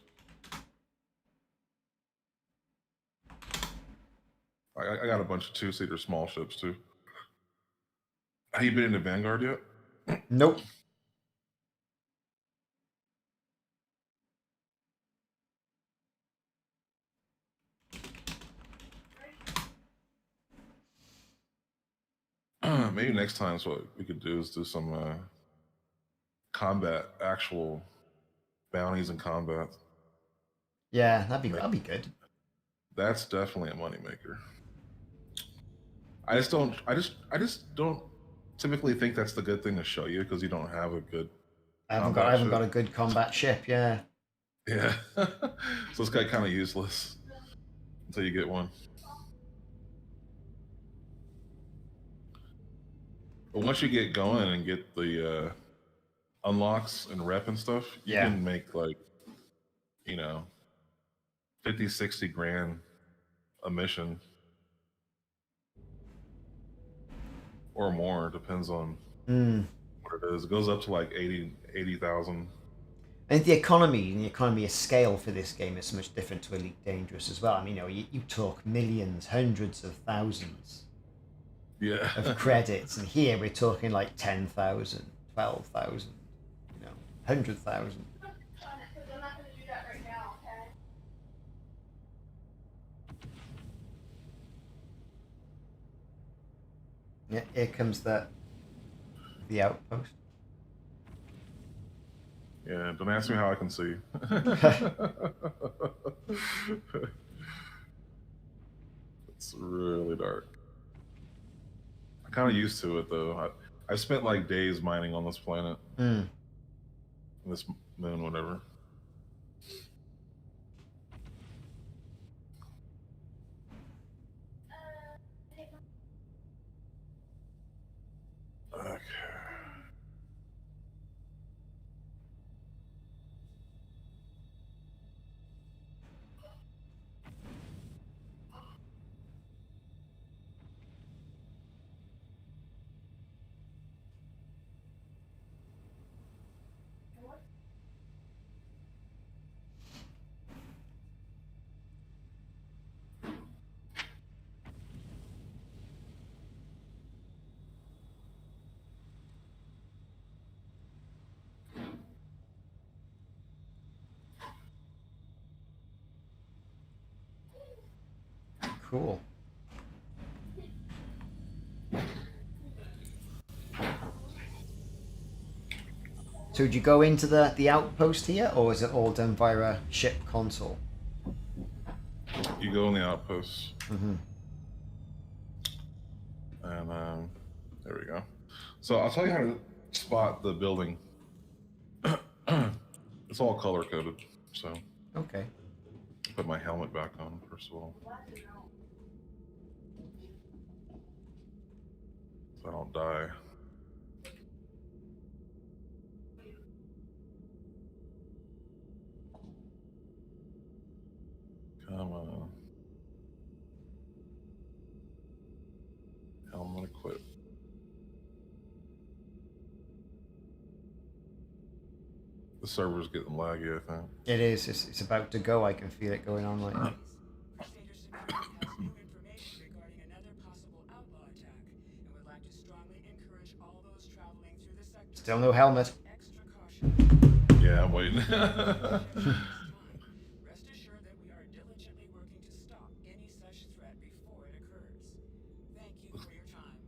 I got a bunch of 2-seater small ships too. Have you been into Vanguard yet? Nope. Maybe next time, so what we could do is do some combat, actual bounties and combat. Yeah, that'd be good. That's definitely a moneymaker. I just don't typically think that's the good thing to show you because you don't have a good. I haven't got a good combat ship. Yeah. Yeah, so it's kind of useless until you get one. But once you get going and get the unlocks and rep and stuff, you Yeah. can make like, 50, 60 grand a mission. Or more, depends on what it is. It goes up to like 80,000. I think the economy of scale for this game is so much different to Elite Dangerous as well. I mean, you talk millions, hundreds of thousands Yeah. of credits, and here we're talking like 10,000, 12,000, 100,000. Because I'm not going to do that right now, okay? Yeah, here comes the outpost. Yeah, don't ask me how I can see. It's really dark. I'm kind of used to it though. I spent like days mining on this planet, this moon, whatever. Okay. Cool. So do you go into the outpost here, or is it all done via a ship console? You go in the outpost, Mm-hmm. and there we go. So I'll tell you how to spot the building. It's all color coded. So Okay. put my helmet back on first of all, so I don't die. Come on. Helmet equipped. The server's getting laggy, I think. It is. It's about to go. I can feel it going on right now. Crusader Security has new information regarding another possible outlaw attack and would like to strongly encourage all those traveling through the sector Still no helmet. extra caution. Yeah, I'm waiting. Rest assured that we are diligently working to stop any such threat before it occurs. Thank you for your time.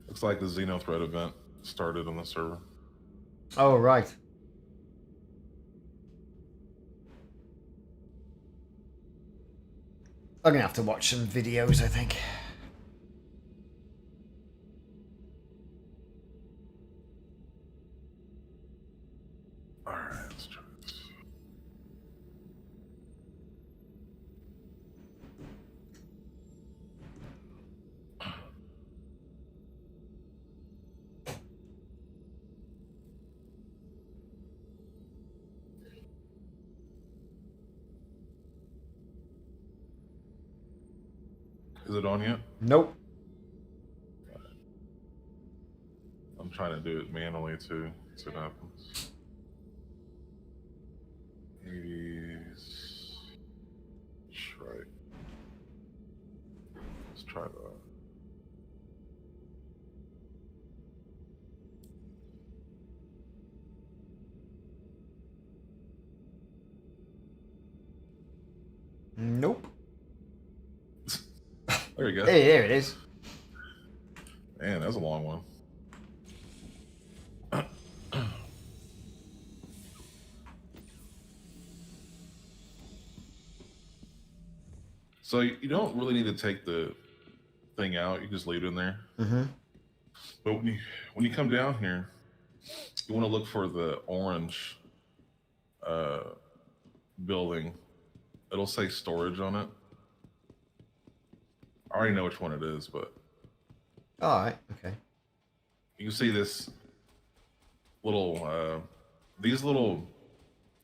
Looks like the Xeno threat event started on the server. Oh, right. I'm going to have to watch some videos, I think. Alright, let's try this. Is it on yet? Nope. I'm trying to do it manually too. See what happens. 80s. Right. Let's try that. Nope. There you go. Hey, there it is. Man, that's a long one. So you don't really need to take the thing out. You just leave it in there. Mm-hmm. But when you come down here, you want to look for the orange building. It'll say storage on it. I already know which one it is, but All right. Okay. you can see this little these little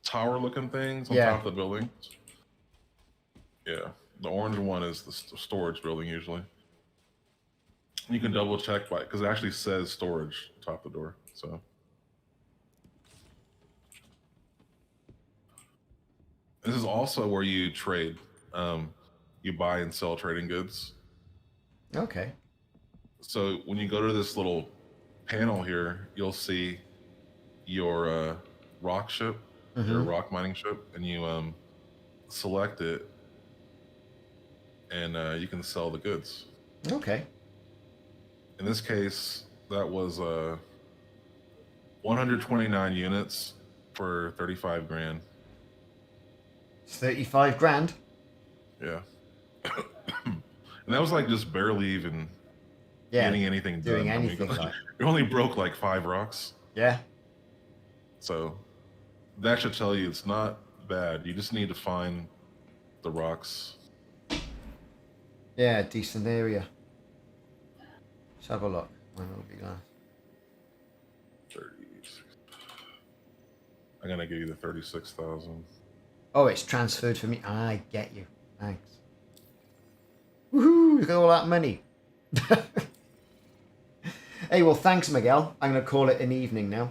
tower-looking things on top of the building. Yeah, the orange one is the storage building usually. You can double check by because it actually says storage top of the door. So this is also where you trade. You buy and sell trading goods. Okay. So when you go to this little panel here, you'll see your rock ship, your rock mining ship, and you select it, and you can sell the goods. Okay. In this case, that was 129 units for 35 grand. It's 35 grand. Yeah. And that was like just barely even getting anything done. Doing anything. I mean, Like. you only broke like 5 rocks. Yeah. So that should tell you it's not bad. You just need to find the rocks. Yeah, decent area. Let's have a look. When will be last? 36. I'm gonna give you the 36,000. Oh, it's transferred for me. I get you. Thanks. Woohoo! Look at all that money. Hey, well, thanks, Miguel. I'm going to call it an evening now.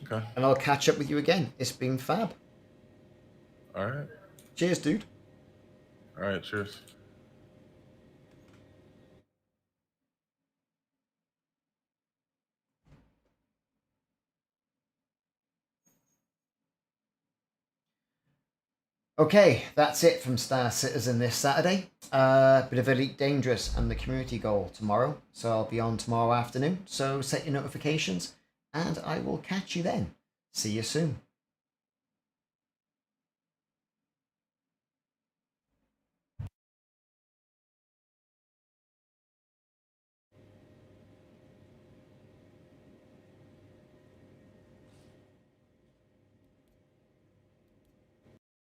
Okay. And I'll catch up with you again. It's been fab. All right. Cheers, dude. All right. Cheers. Okay, that's it from Star Citizen this Saturday. Bit of Elite Dangerous and the community goal tomorrow. So I'll be on tomorrow afternoon. So set your notifications and I will catch you then. See you soon.